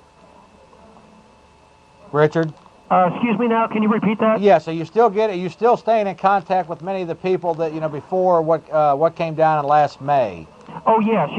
Richard? Excuse me now, can you repeat that? Yes, are you still staying in contact with many of the people that, before what came down in last May? Oh, yes.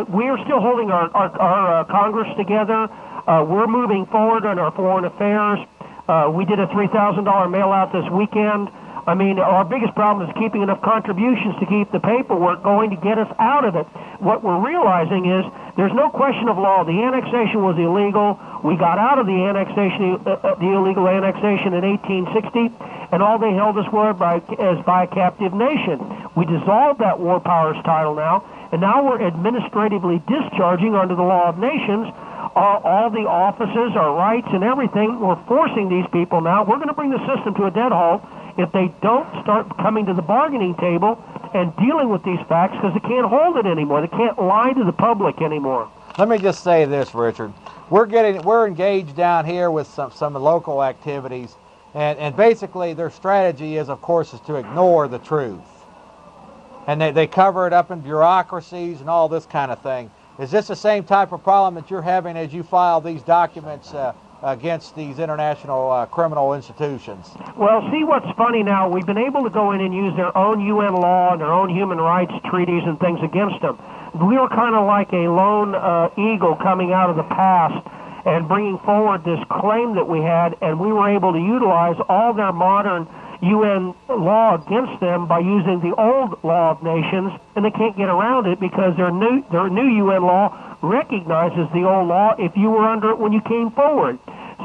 We are still holding our Congress together. We're moving forward on our foreign affairs. We did a $3,000 mail out this weekend. I mean, our biggest problem is keeping enough contributions to keep the paperwork going to get us out of it. What we're realizing is there's no question of law. The annexation was illegal. We got out of the annexation, the illegal annexation in 1860, and all they held us were as by a captive nation. We dissolved that war powers title now, and now we're administratively discharging under the law of nations all the offices, our rights, and everything. We're forcing these people now. We're going to bring the system to a dead halt if they don't start coming to the bargaining table and dealing with these facts, because they can't hold it anymore. They can't lie to the public anymore. Let me just say this, Richard. We're engaged down here with some local activities, and basically their strategy is, of course, is to ignore the truth. And they cover it up in bureaucracies and all this kind of thing. Is this the same type of problem that you're having as you file these documents against these international criminal institutions? Well, see what's funny now, we've been able to go in and use their own UN law and their own human rights treaties and things against them. We were kind of like a lone eagle coming out of the past and bringing forward this claim that we had, and we were able to utilize all their modern UN law against them by using the old law of nations, and they can't get around it because their new UN law recognizes the old law if you were under it when you came forward.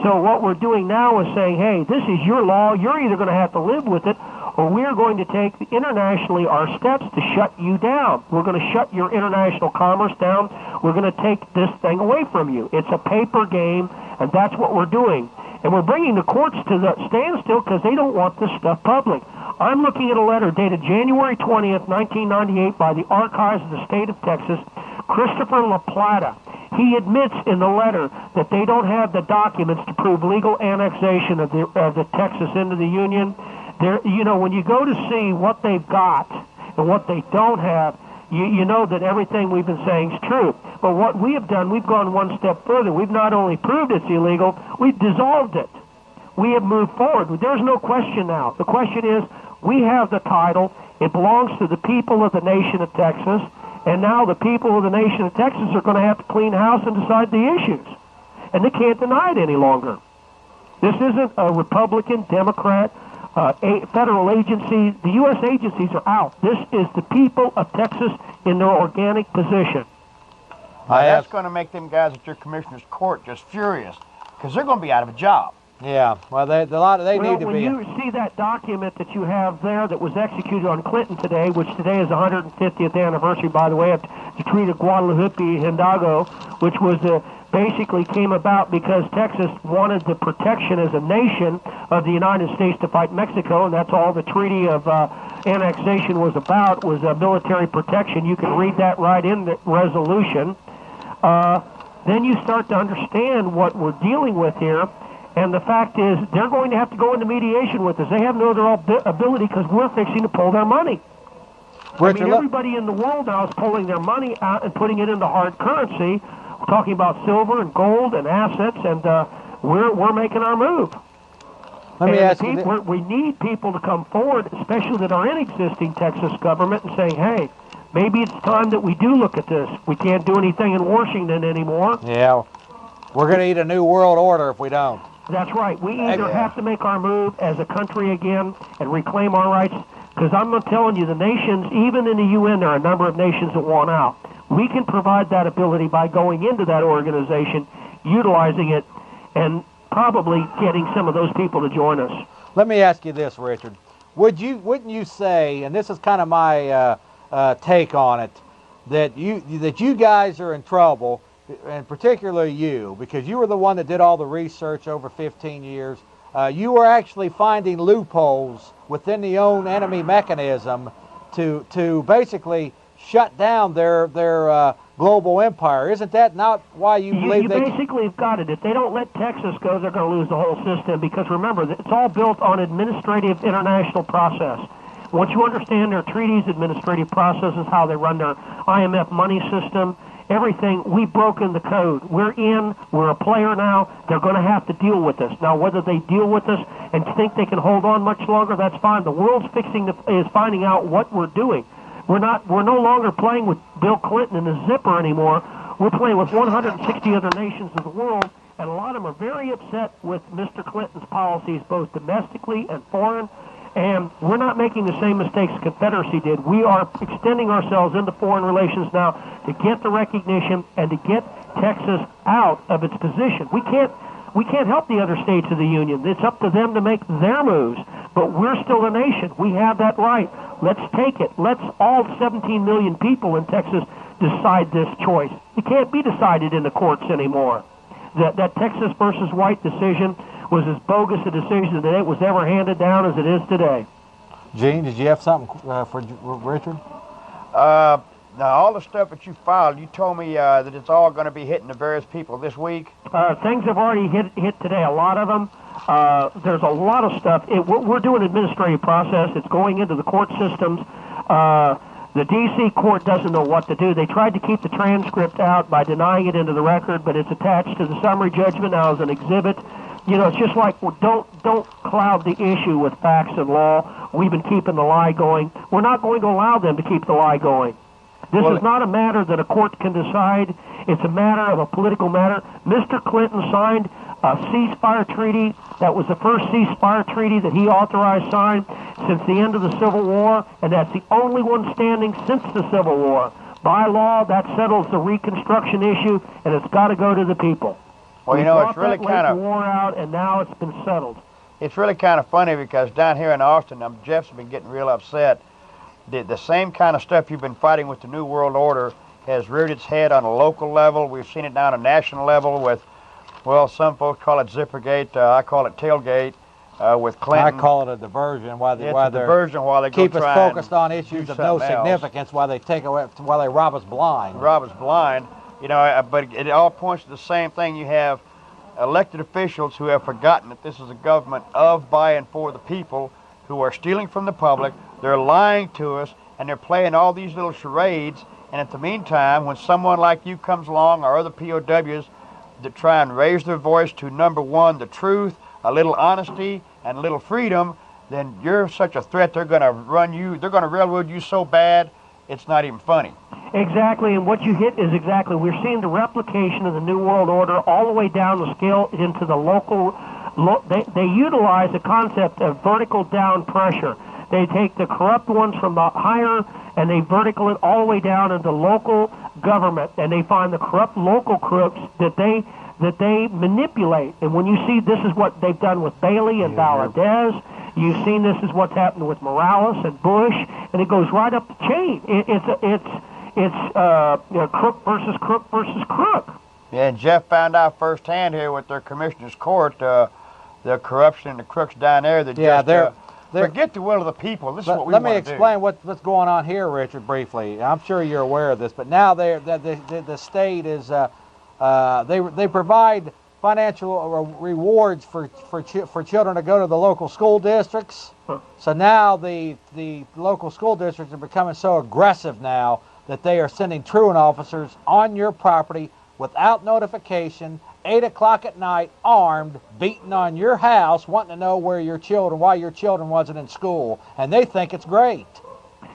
So what we're doing now is saying, hey, this is your law, you're either going to have to live with it, or we're going to take internationally our steps to shut you down. We're going to shut your international commerce down. We're going to take this thing away from you. It's a paper game, and that's what we're doing. And we're bringing the courts to the standstill because they don't want this stuff public. I'm looking at a letter dated January 20th, 1998 by the Archives of the State of Texas, Christopher La Plata. He admits in the letter that they don't have the documents to prove legal annexation of the Texas into the Union. You know, when you go to see what they've got and what they don't have, you know that everything we've been saying is true. But what we have done, we've gone one step further. We've not only proved it's illegal, we've dissolved it. We have moved forward. There's no question now. The question is, we have the title. It belongs to the people of the nation of Texas. And now the people of the nation of Texas are going to have to clean house and decide the issues. And they can't deny it any longer. This isn't a Republican, Democrat, federal agency. The U.S. agencies are out. This is the people of Texas in their organic position. That's going to make them guys at your commissioner's court just furious, because they're going to be out of a job. Yeah, well, they need to be. When you see that document that you have there that was executed on Clinton today, which today is the 150th anniversary, by the way, of the Treaty of Guadalupe Hidalgo, which was basically came about because Texas wanted the protection as a nation of the United States to fight Mexico, and that's all the Treaty of Annexation was about, was military protection. You can read that right in the resolution. Then you start to understand what we're dealing with here. And the fact is, they're going to have to go into mediation with us. They have no other ability because we're fixing to pull their money. Richard, I mean, everybody in the world now is pulling their money out and putting it into hard currency. We're talking about silver and gold and assets, and we're making our move. Let me ask you we need people to come forward, especially that are in existing Texas government, and saying, hey, maybe it's time that we do look at this. We can't do anything in Washington anymore. Yeah, we're going to need a new world order if we don't. That's right. We either have to make our move as a country again and reclaim our rights, because I'm telling you, the nations, even in the UN, there are a number of nations that want out. We can provide that ability by going into that organization, utilizing it, and probably getting some of those people to join us. Let me ask you this, Richard. Wouldn't you say, and this is kind of my take on it, that you guys are in trouble, and particularly you, because you were the one that did all the research over 15 years. You were actually finding loopholes within the own enemy mechanism to basically shut down their global empire. Isn't that not why you believe you basically have got it. If they don't let Texas go, they're going to lose the whole system, because remember, it's all built on administrative international process. Once you understand their treaties, administrative processes, how they run their IMF money system, everything, we've broken the code. We're a player now. They're going to have to deal with us. Now, whether they deal with us and think they can hold on much longer, that's fine. The world's is finding out what we're doing. We're no longer playing with Bill Clinton and his zipper anymore. We're playing with 160 other nations of the world and a lot of them are very upset with Mr. Clinton's policies, both domestically and foreign. And we're not making the same mistakes the Confederacy did. We are extending ourselves into foreign relations now to get the recognition and to get Texas out of its position. We can't help the other states of the Union. It's up to them to make their moves. But we're still a nation. We have that right. Let's take it. Let's all 17 million people in Texas decide this choice. It can't be decided in the courts anymore. That Texas versus White decision was as bogus a decision that it was ever handed down as it is today. Gene, did you have something for Richard? Now, all the stuff that you filed, you told me that it's all going to be hitting the various people this week. Things have already hit today, a lot of them. There's a lot of stuff. We're doing an administrative process. It's going into the court systems. The D.C. court doesn't know what to do. They tried to keep the transcript out by denying it into the record, but it's attached to the summary judgment now as an exhibit. You know, it's just like, well, don't cloud the issue with facts and law. We've been keeping the lie going. We're not going to allow them to keep the lie going. This is not a matter that a court can decide. It's a matter of a political matter. Mr. Clinton signed a ceasefire treaty. That was the first ceasefire treaty that he authorized signed since the end of the Civil War, and that's the only one standing since the Civil War. By law, that settles the Reconstruction issue, and it's got to go to the people. Well, you know, it's really kind of war out, and now it's been settled. It's really kind of funny because down here in Austin, Jeff's been getting real upset. The same kind of stuff you've been fighting with the New World Order has reared its head on a local level. We've seen it down on a national level with, well, some folks call it Zippergate. I call it tailgate with Clinton. I call it a diversion. While It's a diversion while they keep go us try focused and on issues do of no something else. significance while they rob us blind. Rob us blind. You know, but it all points to the same thing. You have elected officials who have forgotten that this is a government of, by, and for the people, who are stealing from the public. They're lying to us, and they're playing all these little charades. And at the meantime, when someone like you comes along, or other POWs that try and raise their voice to, number one, the truth, a little honesty, and a little freedom, then you're such a threat. They're going to run you. They're going to railroad you so bad, it's not even funny. Exactly, and what you hit is exactly. We're seeing the replication of the New World Order all the way down the scale into the local. They utilize the concept of vertical down pressure. They take the corrupt ones from the higher and they vertical it all the way down into local government, and they find the corrupt local crooks that they manipulate. And when you see, this is what they've done with Bailey and Valadez. You've seen this is what's happened with Morales and Bush, and it goes right up the chain. It's crook versus crook versus crook. Yeah, and Jeff found out firsthand here with their commissioner's court, the corruption and the crooks down there that they're forget the will of the people. This is what we Let want me to do. explain what's going on here, Richard, briefly. I'm sure you're aware of this, but now the state is they provide financial rewards for children to go to the local school districts. So now the local school districts are becoming so aggressive now that they are sending truant officers on your property without notification, 8 o'clock at night, armed, beating on your house, wanting to know why your children wasn't in school, and they think it's great.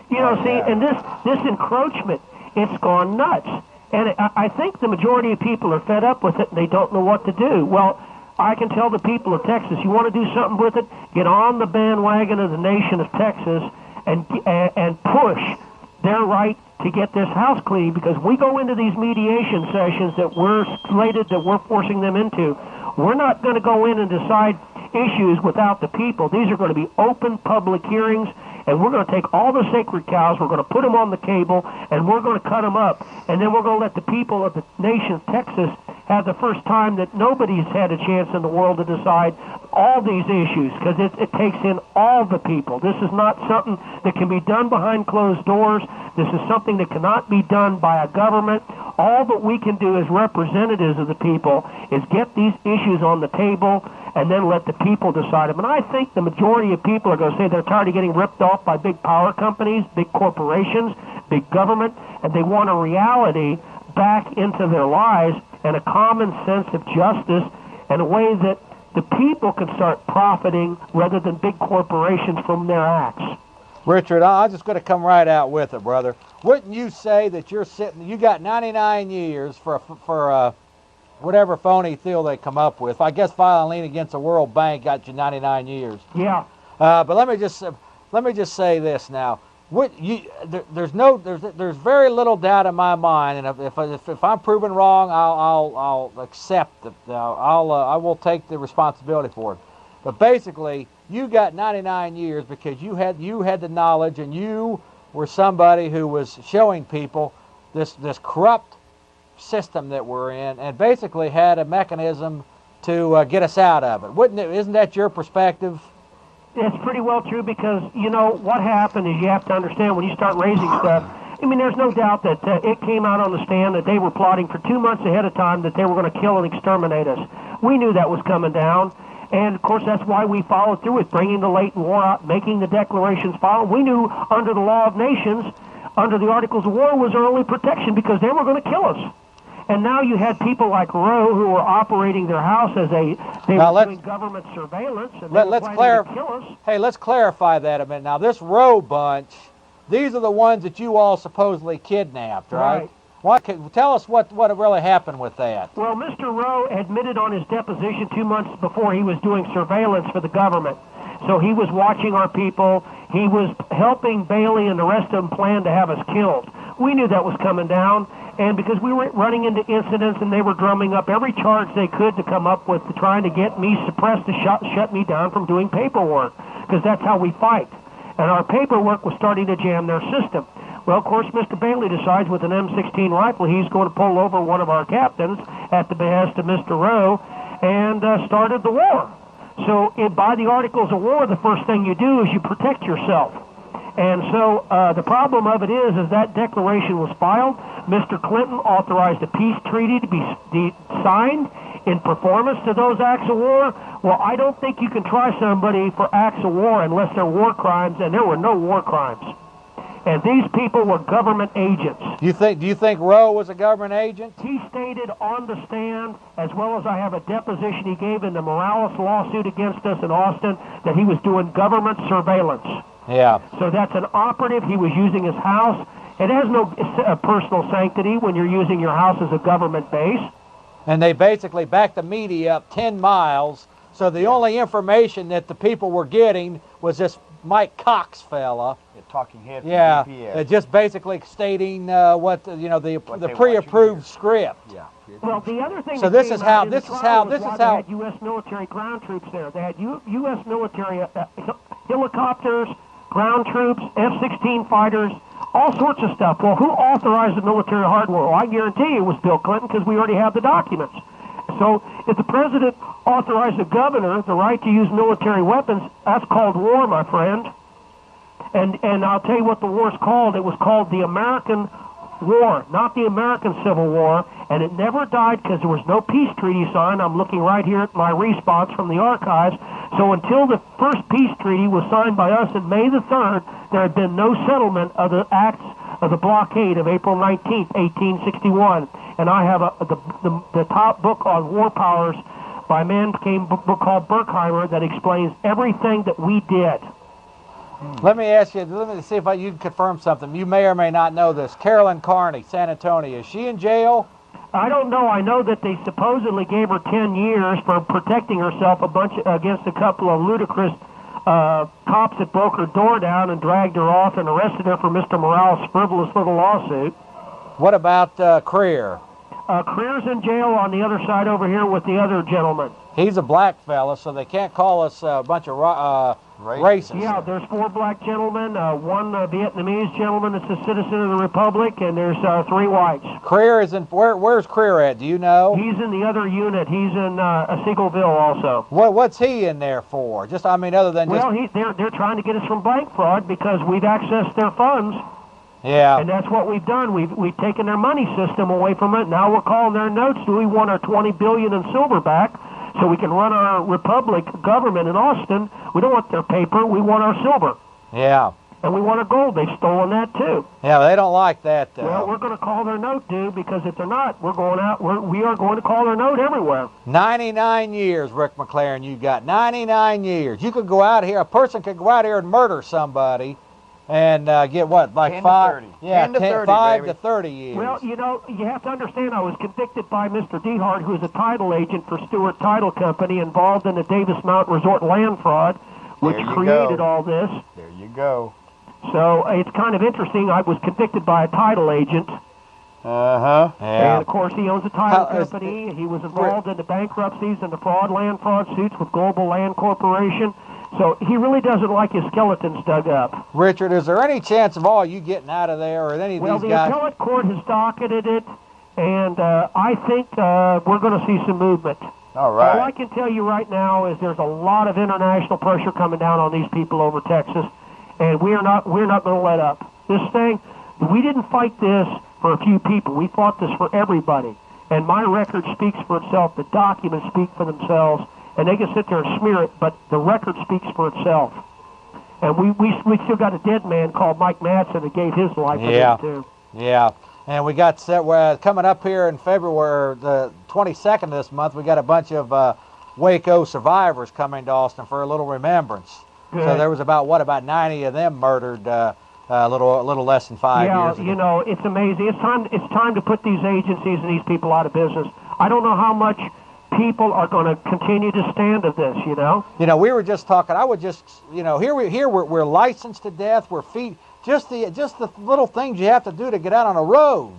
You know, and this encroachment, it's gone nuts. And I think the majority of people are fed up with it, and they don't know what to do. Well, I can tell the people of Texas, you want to do something with it, get on the bandwagon of the nation of Texas and push their right to get this house clean, because we go into these mediation sessions that we're slated, that we're forcing them into. We're not going to go in and decide issues without the people. These are going to be open public hearings, and we're going to take all the sacred cows, we're going to put them on the cable, and we're going to cut them up, and then we're going to let the people of the nation of Texas have the first time that nobody's had a chance in the world to decide all these issues, because it takes in all the people. This is not something that can be done behind closed doors. This is something that cannot be done by a government. All that we can do as representatives of the people is get these issues on the table and then let the people decide them. And I think the majority of people are going to say they're tired of getting ripped off by big power companies, big corporations, big government, and they want a reality back into their lives and a common sense of justice and a way that the people can start profiting rather than big corporations from their acts. Richard, I'm just going to come right out with it, brother. Wouldn't you say that you got 99 years for whatever phony deal they come up with. I guess filing a lien against the World Bank got you 99 years. Yeah. But let me just say this now. There's very little doubt in my mind, and if I'm proven wrong, I'll accept it. I will take the responsibility for it. But basically, you got 99 years because you had the knowledge, and you were somebody who was showing people this corrupt system that we're in, and basically had a mechanism to get us out of it. Isn't that your perspective? It's pretty well true because, you know, what happened is you have to understand when you start raising stuff, I mean, there's no doubt that it came out on the stand that they were plotting for 2 months ahead of time that they were going to kill and exterminate us. We knew that was coming down, and, of course, that's why we followed through with bringing the latent war out, making the declarations follow. We knew under the law of nations, under the Articles of War, was our only protection because they were going to kill us. And now you had people like Roe who were operating their house as they were doing government surveillance, and they were planning to kill us. Hey, let's clarify that a minute. Now, this Roe bunch, these are the ones that you all supposedly kidnapped, right? Tell us what really happened with that. Well, Mr. Roe admitted on his deposition 2 months before he was doing surveillance for the government. So he was watching our people. He was helping Bailey and the rest of them plan to have us killed. We knew that was coming down. And because we were running into incidents and they were drumming up every charge they could to come up with, to trying to get me suppressed, to shut me down from doing paperwork, because that's how we fight. And our paperwork was starting to jam their system. Well, of course, Mr. Bailey decides with an M16 rifle he's going to pull over one of our captains at the behest of Mr. Rowe and started the war. So by the Articles of War, the first thing you do is you protect yourself. And so the problem of it is that declaration was filed. Mr. Clinton authorized a peace treaty to be signed in performance to those acts of war. Well, I don't think you can try somebody for acts of war unless they're war crimes, and there were no war crimes. And these people were government agents. Do you think Roe was a government agent? He stated on the stand, as well as I have a deposition he gave in the Morales lawsuit against us in Austin, that he was doing government surveillance. Yeah. So that's an operative. He was using his house. It has no personal sanctity when you're using your house as a government base. And they basically backed the media up 10 miles. So the only information that the people were getting was this Mike Cox fella. The talking head. Yeah. GPS. Just basically stating the pre-approved script. Yeah. Well, the other thing. So this is how. They had U.S. military ground troops there. They had U.S. military helicopters, ground troops, F-16 fighters, all sorts of stuff. Well, who authorized the military hardware? Well, I guarantee you it was Bill Clinton because we already have the documents. So if the president authorized the governor the right to use military weapons, that's called war, my friend. And I'll tell you what the war's called. It was called the American War, not the American Civil War, and it never died because there was no peace treaty signed. I'm looking right here at my response from the archives. So until the first peace treaty was signed by us on May the 3rd, there had been no settlement of the acts of the blockade of April 19th, 1861. And I have the top book on war powers by a man book called Berkheimer that explains everything that we did. Let me ask you, let me see if you can confirm something. You may or may not know this. Carolyn Carney, San Antonio, is she in jail? I don't know. I know that they supposedly gave her 10 years for protecting herself against a couple of ludicrous cops that broke her door down and dragged her off and arrested her for Mr. Morales' frivolous little lawsuit. What about Creer? Creer's in jail on the other side over here with the other gentleman. He's a black fella, so they can't call us a bunch of racists. Yeah, there's 4 black gentlemen, one Vietnamese gentleman that's a citizen of the Republic, and there's 3 whites. Creer is in, where's Creer at? Do you know? He's in the other unit. He's in Seagoville also. What's he in there for? Other than they're trying to get us from bank fraud because we've accessed their funds. Yeah. And that's what we've done. We've taken their money system away from it. Now we're calling their notes. Do we want our $20 billion in silver back so we can run our republic government in Austin? We don't want their paper. We want our silver. Yeah. And we want our gold. They've stolen that too. Yeah, they don't like that. Well, we're going to call their note due because if they're not, we are going to call their note everywhere. 99 years, Rick McLaren, you got 99 years. You could go out here, a person could go out here and murder somebody, and get what, like 10 to 5? 30. Yeah, 10 to 30, 5 baby. to 30 years. Well, you know, you have to understand I was convicted by Mr. Dehart, who is a title agent for Stewart Title Company, involved in the Davis Mountain Resort land fraud, which There you created go. all this. There you go. So it's kind of interesting. I was convicted by a title agent. Uh-huh. Yeah. And, of course, he owns a title How is company. He was involved in the bankruptcies and the land fraud suits with Global Land Corporation. So he really doesn't like his skeletons dug up. Richard, is there any chance of all you getting out of there, or any of Well, these the guys? appellate court has docketed it, and I think we're going to see some movement. All right. All I can tell you right now is there's a lot of international pressure coming down on these people over Texas, and we're not going to let up. This thing, we didn't fight this for a few people. We fought this for everybody. And my record speaks for itself. The documents speak for themselves. And they can sit there and smear it, but the record speaks for itself. And we still got a dead man called Mike Hanson that gave his life for Yeah. this, too. Yeah. And we got coming up here in February, the 22nd of this month, we got a bunch of Waco survivors coming to Austin for a little remembrance. So Good. there was about 90 of them murdered a little less than 5 years ago. You know, it's amazing. It's time to put these agencies and these people out of business. I don't know how much people are going to continue to stand of this, you know? You know, we were just talking. I would just, you know, we're licensed to death. We're just the little things you have to do to get out on a road.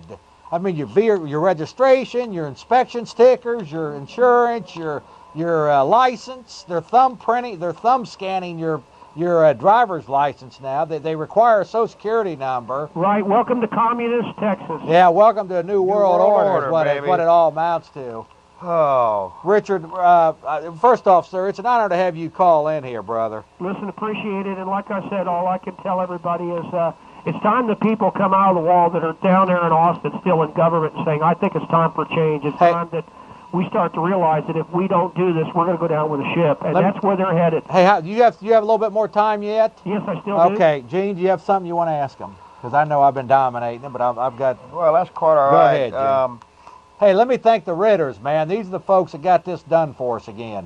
I mean, your registration, your inspection stickers, your insurance, your license. They're thumb scanning your driver's license now. They require a Social Security number. Right. Welcome to communist Texas. Yeah, welcome to a new world order. baby. Is what it all amounts to. Oh. Richard, first off, sir, it's an honor to have you call in here, brother. Listen, appreciate it. And like I said, all I can tell everybody is it's time the people come out of the wall that are down there in Austin still in government and saying, I think it's time for change. It's time that we start to realize that if we don't do this, we're going to go down with a ship. And that's where they're headed. Hey, do you have a little bit more time yet? Yes, I still do. Okay, Gene, do you have something you want to ask them? Because I know I've been dominating them, but I've got... Well, that's quite all Go right. ahead, Gene. Hey, let me thank the Ritters, man. These are the folks that got this done for us again.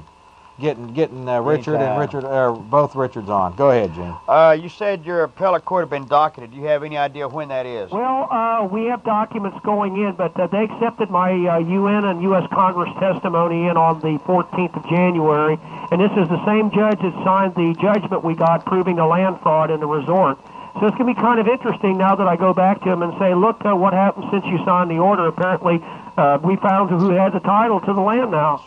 Getting Richard and both Richards on. Go ahead, Gene. You said your appellate court had been docketed. Do you have any idea when that is? Well, we have documents going in, but they accepted my UN and U.S. Congress testimony in on the 14th of January, and this is the same judge that signed the judgment we got proving the land fraud in the resort. So it's going to be kind of interesting now that I go back to him and say, look, what happened since you signed the order? Apparently, we found who had the title to the land now.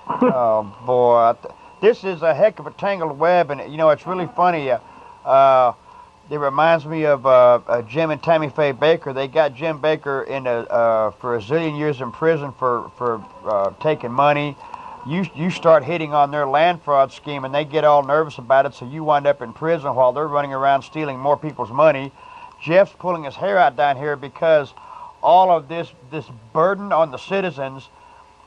Oh, boy. This is a heck of a tangled web, and, you know, it's really funny. It reminds me of Jim and Tammy Faye Baker. They got Jim Baker for a zillion years in prison for taking money. You start hitting on their land fraud scheme, and they get all nervous about it, so you wind up in prison while they're running around stealing more people's money. Jeff's pulling his hair out down here because all of this burden on the citizens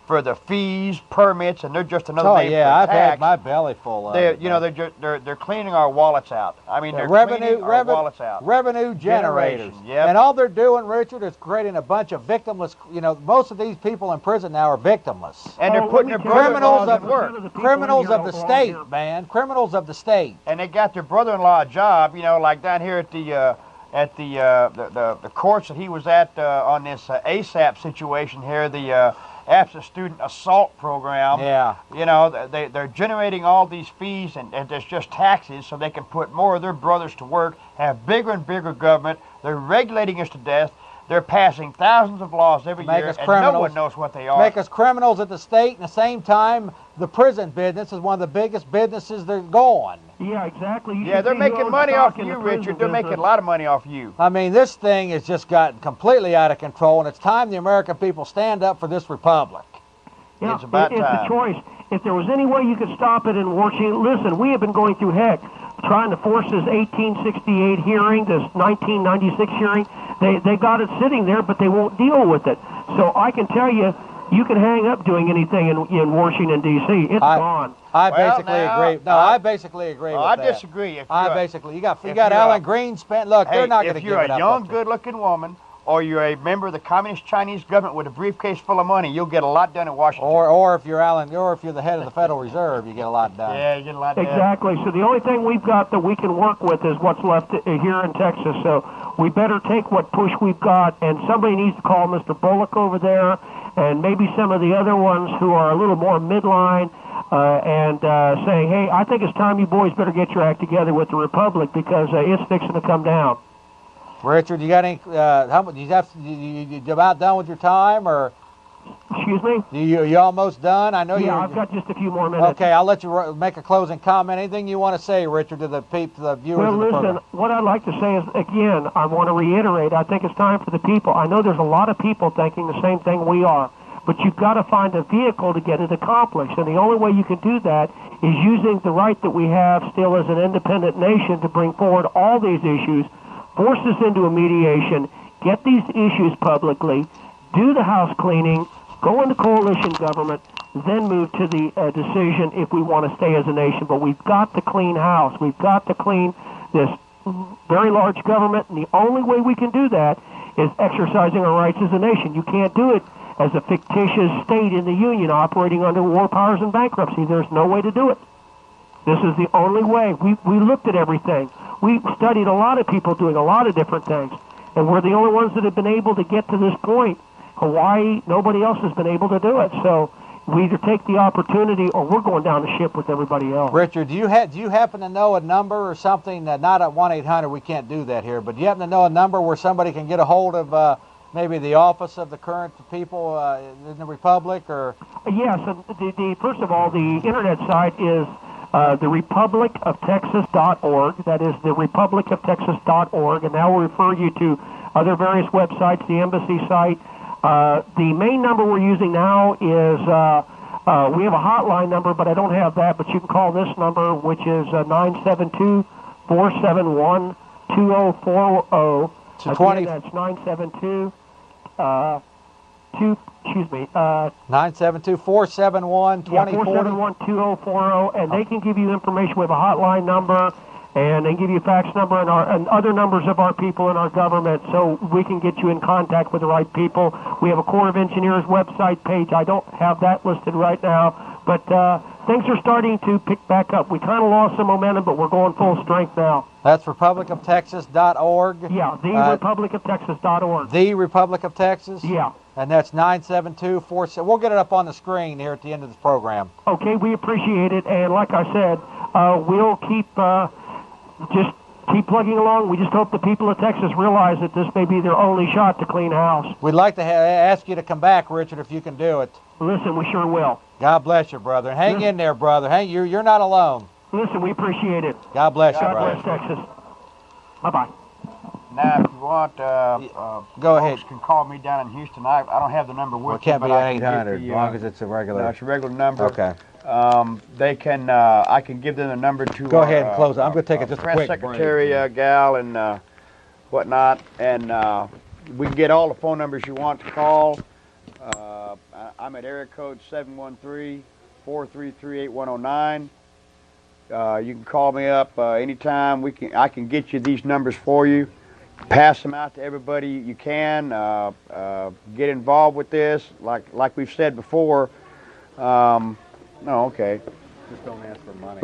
for the fees, permits, and they're just another name for I've tax. had my belly full of it. They're cleaning our wallets out. I mean, they're cleaning our wallets out. Revenue generators. Yep. And all they're doing, Richard, is creating a bunch of victimless. You know, most of these people in prison now are victimless. And they're putting their criminals brother-in-laws in work. Criminals of the state, man. Criminals of the state. And they got their brother-in-law a job. You know, like down here at the courts that he was at on this ASAP situation here, the Absent Student Assault Program. Yeah. You know, they're generating all these fees and there's just taxes so they can put more of their brothers to work, have bigger and bigger government. They're regulating us to death. They're passing thousands of laws every year, and no one knows what they are. Make us criminals at the state, and at the same time, the prison business is one of the biggest businesses they're going. Yeah, exactly. They're making money off you, Richard. They're making a lot of money off you. I mean, this thing has just gotten completely out of control, and it's time the American people stand up for this republic. Yeah, it's about time. It's a choice. If there was any way you could stop it in Washington, listen, we have been going through heck trying to force this 1868 hearing, this 1996 hearing. They got it sitting there, but they won't deal with it. So I can tell you, you can hang up doing anything in Washington, D.C. It's gone. I basically agree. No, I basically agree with that. I disagree. You got Alan Green spent. Look, they're not going to give it up. If you're a young, good-looking woman or you're a member of the Communist Chinese government with a briefcase full of money, you'll get a lot done in Washington. Or if you're the head of the Federal Reserve, you get a lot done. Yeah, you get a lot done. Exactly. So the only thing we've got that we can work with is what's left here in Texas. So we better take what push we've got, and somebody needs to call Mr. Bullock over there, and maybe some of the other ones who are a little more midline, and saying, hey, I think it's time you boys better get your act together with the Republic, because it's fixing to come down. Richard, you got any? How much? You about done with your time, or? Excuse me? You almost done? I know you. Yeah, I've got just a few more minutes. Okay, I'll let you make a closing comment. Anything you want to say, Richard, to the viewers well, of the program? listen, what I'd like to say is, again, I want to reiterate, I think it's time for the people. I know there's a lot of people thinking the same thing we are, but you've got to find a vehicle to get it accomplished, and the only way you can do that is using the right that we have still as an independent nation to bring forward all these issues, force us into a mediation, get these issues publicly, do the house cleaning, go into coalition government, then move to the decision if we want to stay as a nation. But we've got to clean house. We've got to clean this very large government, and the only way we can do that is exercising our rights as a nation. You can't do it as a fictitious state in the Union operating under war powers and bankruptcy. There's no way to do it. This is the only way. We looked at everything. We studied a lot of people doing a lot of different things, and we're the only ones that have been able to get to this point. Hawaii, nobody else has been able to do it. So we either take the opportunity or we're going down the ship with everybody else. Richard, do you happen to know a number or something, not at 1-800, we can't do that here, but do you happen to know a number where somebody can get a hold of maybe the office of the current people in the Republic? Or? Yes, and first of all, the internet site is therepublicoftexas.org. That is therepublicoftexas.org, and that will refer you to other various websites, the embassy site. The main number we're using now is, we have a hotline number, but I don't have that, but you can call this number, which is 972-471-2040. Again, that's 972 972-471-2040, and they can give you information. We have a hotline number, and they give you a fax number and other numbers of our people in our government, so we can get you in contact with the right people. We have a Corps of Engineers website page. I don't have that listed right now, but things are starting to pick back up. We kind of lost some momentum, but we're going full strength now. That's republicoftexas.org? Yeah, therepublicoftexas.org. The Republic of Texas? Yeah. And that's 972-47. We'll get it up on the screen here at the end of this program. Okay, we appreciate it, and like I said, we'll keep plugging along. We just hope the people of Texas realize that this may be their only shot to clean house. We'd like to ask you to come back, Richard, if you can do it. Listen, we sure will. God bless you, brother. Hang in there, brother. You're not alone. Listen, we appreciate it. God bless you, brother. God bless Texas. Bye-bye. Now, if you want, go ahead. Folks can call me down in Houston. I don't have the number with me. It can't be 800 as long as it's a regular. No, it's a regular number. Okay. They can. I can give them the number to. Go ahead and close it. I'm going to take it just a quick press secretary gal and whatnot, and we can get all the phone numbers you want to call. I'm at area code 713-433-8109. You can call me up anytime. I can get you these numbers for you. Pass them out to everybody you can. Get involved with this, like we've said before. No, okay. Just don't ask for money.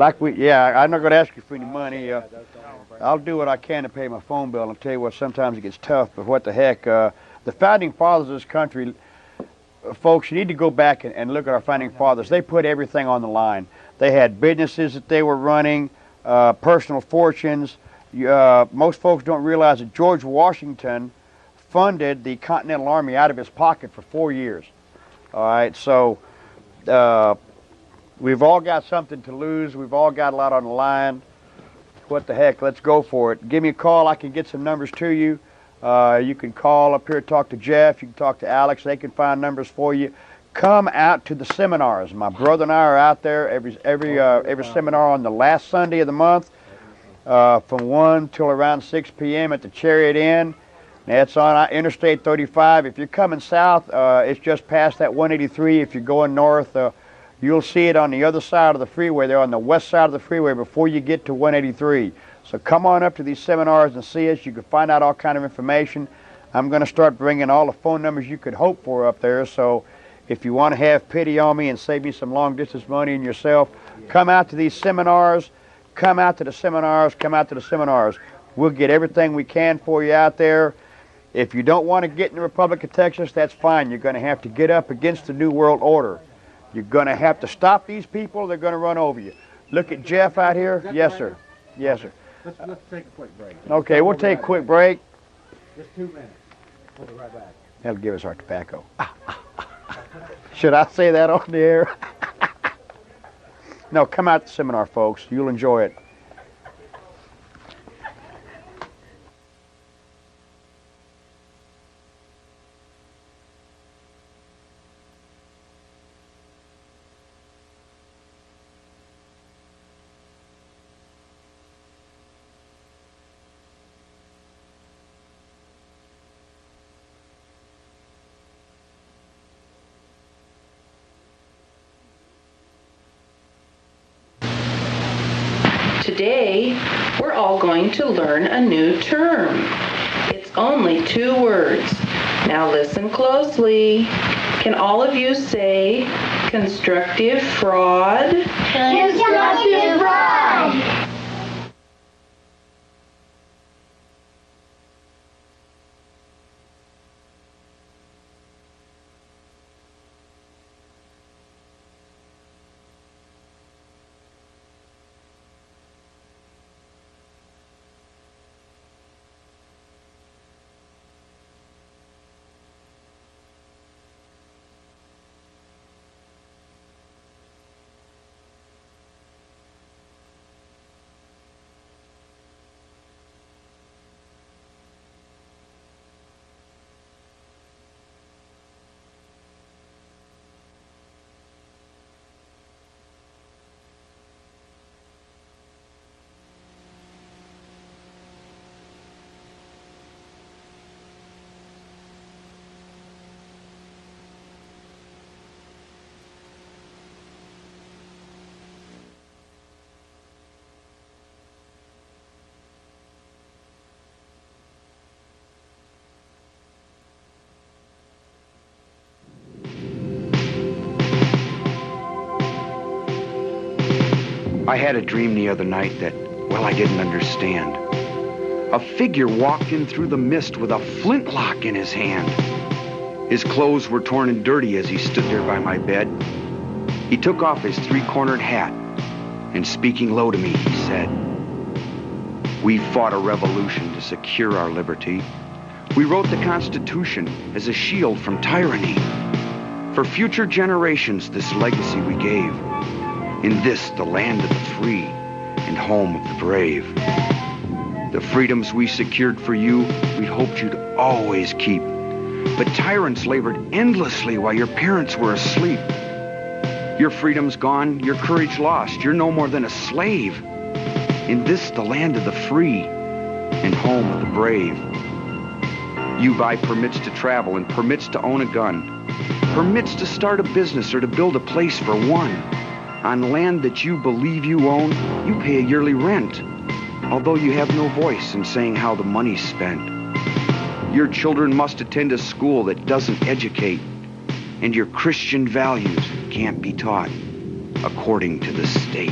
I'm not going to ask you for any money. I'll do what I can to pay my phone bill. I'll tell you what, sometimes it gets tough, but what the heck. The founding fathers of this country, folks, you need to go back and look at our founding fathers. They put everything on the line. They had businesses that they were running, personal fortunes. Most folks don't realize that George Washington funded the Continental Army out of his pocket for 4 years. All right, so we've all got something to lose. We've all got a lot on the line. What the heck, let's go for it. Give me a call. I can get some numbers to you. You can call up here, talk to Jeff. You can talk to Alex. They can find numbers for you. Come out to the seminars. My brother and I are out there every seminar on the last Sunday of the month. From 1 till around 6 p.m. at the Chariot Inn. That's on Interstate 35. If you're coming south, it's just past that 183. If you're going north, you'll see it on the other side of the freeway. They're on the west side of the freeway before you get to 183. So come on up to these seminars and see us. You can find out all kind of information. I'm going to start bringing all the phone numbers you could hope for up there. So if you want to have pity on me and save me some long distance money and yourself, come out to these seminars, come out to the seminars, come out to the seminars. We'll get everything we can for you out there. If you don't want to get in the Republic of Texas, that's fine. You're going to have to get up against the New World Order. You're going to have to stop these people. They're going to run over you. Look at Jeff out here. Yes, sir. Yes, sir. Let's take a quick break. Okay, we'll take a quick break. Just 2 minutes. We'll be right back. That'll give us our tobacco. Should I say that on the air? No, come out to the seminar, folks. You'll enjoy it. Today, we're all going to learn a new term. It's only 2 words. Now listen closely. Can all of you say constructive fraud? Constructive fraud! I had a dream the other night that, well, I didn't understand. A figure walked in through the mist with a flintlock in his hand. His clothes were torn and dirty as he stood there by my bed. He took off his 3-cornered hat, and speaking low to me, he said, "We fought a revolution to secure our liberty. We wrote the Constitution as a shield from tyranny. For future generations, this legacy we gave. In this, the land of the free and home of the brave. The freedoms we secured for you, we hoped you'd always keep. But tyrants labored endlessly while your parents were asleep. Your freedom's gone, your courage lost. You're no more than a slave. In this, the land of the free and home of the brave. You buy permits to travel and permits to own a gun, permits to start a business or to build a place for one. On land that you believe you own, you pay a yearly rent, although you have no voice in saying how the money's spent. Your children must attend a school that doesn't educate, and your Christian values can't be taught according to the state.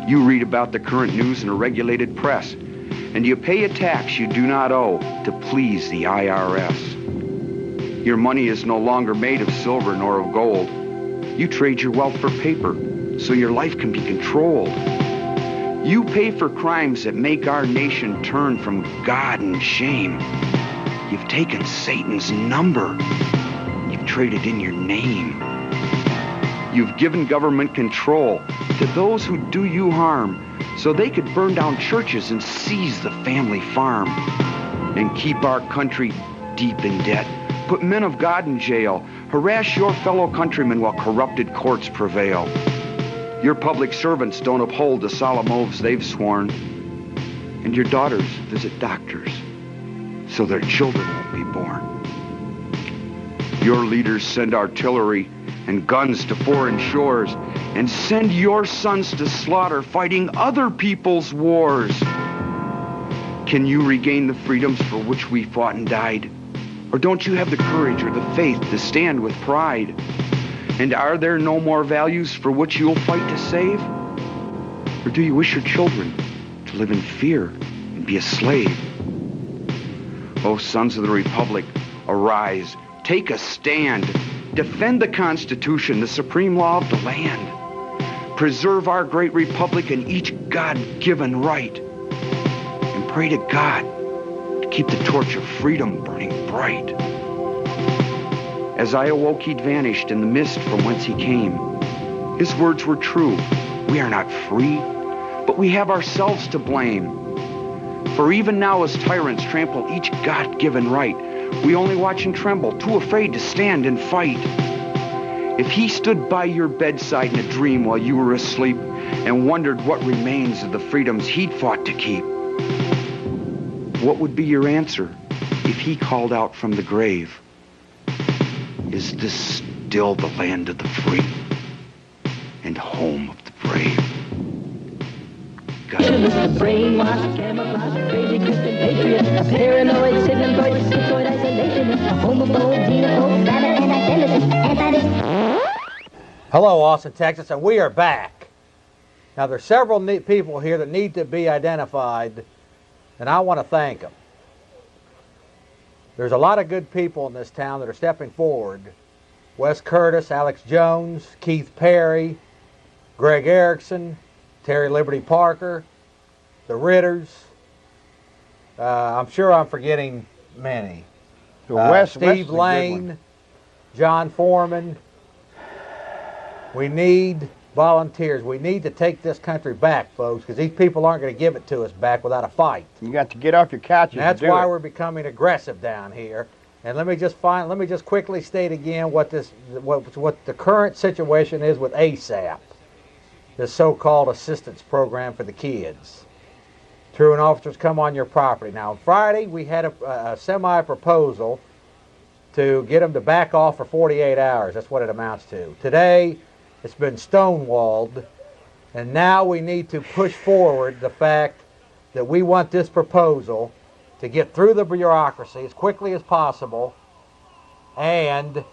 You read about the current news in a regulated press, and you pay a tax you do not owe to please the IRS. Your money is no longer made of silver nor of gold. You trade your wealth for paper so your life can be controlled. You pay for crimes that make our nation turn from God and shame. You've taken Satan's number. You've traded in your name. You've given government control to those who do you harm so they could burn down churches and seize the family farm and keep our country deep in debt, put men of God in jail, harass your fellow countrymen while corrupted courts prevail. Your public servants don't uphold the solemn oaths they've sworn, and your daughters visit doctors so their children won't be born. Your leaders send artillery and guns to foreign shores and send your sons to slaughter fighting other people's wars. Can you regain the freedoms for which we fought and died? Or don't you have the courage or the faith to stand with pride? And are there no more values for which you'll fight to save? Or do you wish your children to live in fear and be a slave? Oh, sons of the Republic, arise, take a stand. Defend the Constitution, the supreme law of the land. Preserve our great republic and each God-given right. And pray to God to keep the torch of freedom burning bright. As I awoke, he'd vanished in the mist from whence he came. His words were true. We are not free, but we have ourselves to blame. For even now as tyrants trample each God-given right, we only watch and tremble, too afraid to stand and fight. If he stood by your bedside in a dream while you were asleep and wondered what remains of the freedoms he'd fought to keep, what would be your answer if he called out from the grave? Is this still the land of the free and home of the brave? Brainwashed, camouflage, crazy Christian patriot, paranoid, sigmoid, schizoid, isolationist, homophobe, xenophobe, rabbit, anti-Semitist, Hello, Austin, Texas, and we are back. Now, there's several people here that need to be identified, and I want to thank them. There's a lot of good people in this town that are stepping forward. Wes Curtis, Alex Jones, Keith Perry, Greg Erickson, Terry Liberty Parker, the Ritters. I'm sure I'm forgetting many. Steve Lane, John Foreman. We need volunteers. We need to take this country back, folks, because these people aren't going to give it to us back without a fight. You got to get off your couches. And that's why we're becoming aggressive down here. And let me just quickly state again what the current situation is with ASAP, this so-called assistance program for the kids. Truant officers come on your property. Now, on Friday, we had a semi-proposal to get them to back off for 48 hours. That's what it amounts to. Today, it's been stonewalled, and now we need to push forward the fact that we want this proposal to get through the bureaucracy as quickly as possible and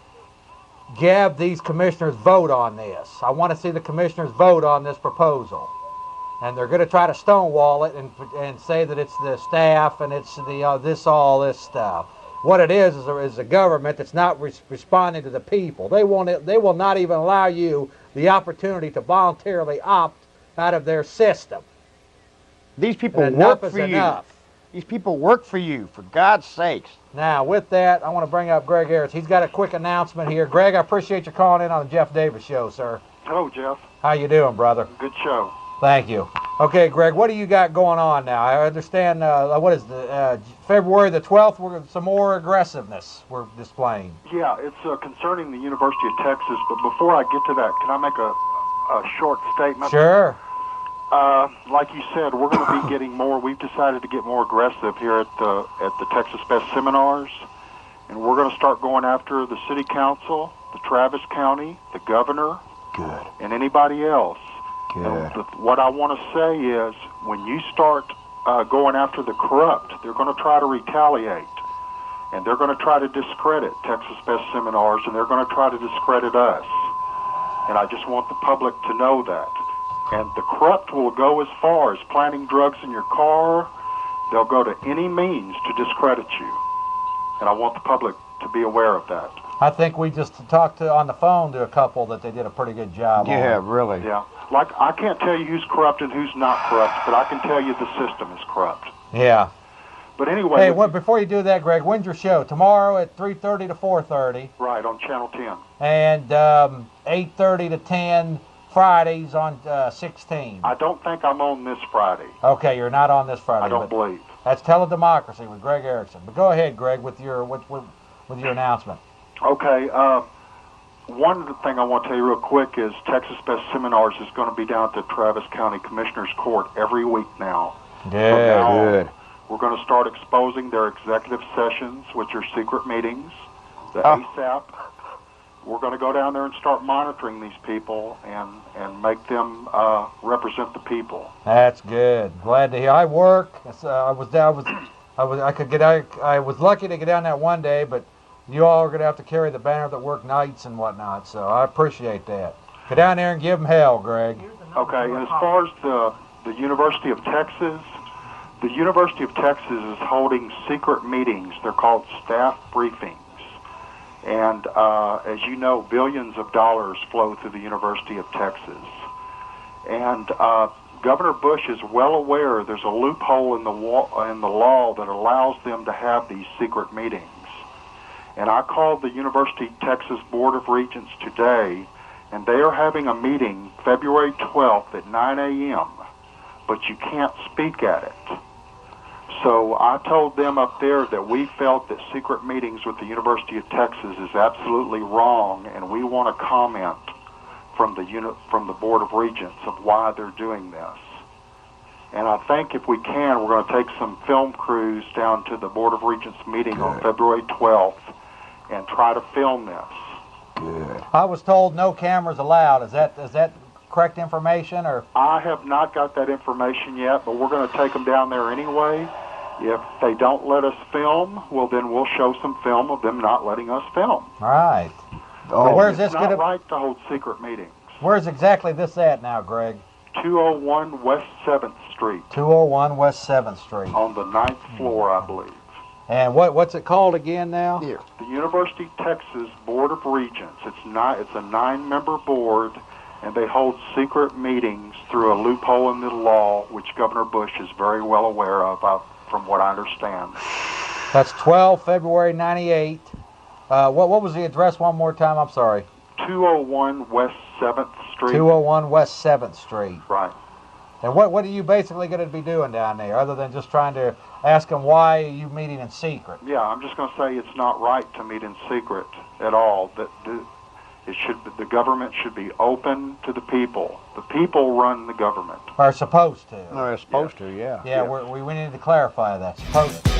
have these commissioners vote on this. I want to see the commissioners vote on this proposal. And they're going to try to stonewall it and say that it's the staff and it's the all this stuff. What it is a government that's not responding to the people. They will not even allow you the opportunity to voluntarily opt out of their system. These people work for you. Enough. These people work for you, for God's sakes. Now, with that, I want to bring up Greg Harris. He's got a quick announcement here. Greg, I appreciate you calling in on the Jeff Davis Show, sir. Hello, Jeff. How you doing, brother? Good show. Thank you. Okay, Greg, what do you got going on now? I understand, what is the February the 12th, we're some more aggressiveness we're displaying. Yeah, it's concerning the University of Texas, but before I get to that, can I make a short statement? Sure. Like you said, we're going to be getting more. We've decided to get more aggressive here at the Texas Best Seminars, and we're going to start going after the city council, the Travis County, the governor, Good. and anybody else. Good. What I want to say is, when you start going after the corrupt, they're going to try to retaliate, and they're going to try to discredit Texas Best Seminars, and they're going to try to discredit us. And I just want the public to know that. And the corrupt will go as far as planting drugs in your car. They'll go to any means to discredit you. And I want the public to be aware of that. I think we just talked on the phone to a couple that they did a pretty good job on. Yeah, really. Yeah. Like, I can't tell you who's corrupt and who's not corrupt, but I can tell you the system is corrupt. Yeah. But anyway... Hey, before you do that, Greg, when's your show? Tomorrow at 3:30 to 4:30. Right, on Channel 10. And 8:30 to 10 Fridays on 16. I don't think I'm on this Friday. Okay, you're not on this Friday. I don't believe. That's Teledemocracy with Greg Erickson. But go ahead, Greg, with your announcement. Okay, one thing I want to tell you real quick is Texas Best Seminars is going to be down at the Travis County Commissioner's Court every week now. Good. We're going to start exposing their executive sessions, which are secret meetings, the ASAP, we're going to go down there and start monitoring these people and make them represent the people. That's good. Glad to hear. I work. I was lucky to get down there one day, but you all are going to have to carry the banner that work nights and whatnot. So I appreciate that. Go down there and give them hell, Greg. Okay. And as far as the University of Texas, the University of Texas is holding secret meetings. They're called staff briefings. And as you know, billions of dollars flow through the University of Texas. And Governor Bush is well aware there's a loophole in the law that allows them to have these secret meetings. And I called the University of Texas Board of Regents today, and they are having a meeting February 12th at 9 a.m., but you can't speak at it. So I told them up there that we felt that secret meetings with the University of Texas is absolutely wrong, and we want a comment from the Board of Regents of why they're doing this. And I think if we can, we're going to take some film crews down to the Board of Regents meeting on February 12th and try to film this. Good. I was told no cameras allowed. Is that correct information, or? I have not got that information yet, but we're going to take them down there anyway. If they don't let us film, well, then we'll show some film of them not letting us film. All right. So where's this it's not right to hold secret meetings. Where's exactly this at now, Greg? 201 West 7th Street. 201 West 7th Street. On the 9th floor, I believe. And what's it called again now? Here. The University of Texas Board of Regents. It's a 9-member board, and they hold secret meetings through a loophole in the law, which Governor Bush is very well aware of, from what I understand. That's 12 February 98. What was the address one more time? I'm sorry. 201 West 7th Street. 201 West 7th Street. Right. And what are you basically going to be doing down there, other than just trying to ask them why are you meeting in secret? Yeah, I'm just going to say it's not right to meet in secret at all. That the government should be open to the people. The people run the government. Are supposed to. They're supposed to, yeah. Yeah, we need to clarify that. Supposed to.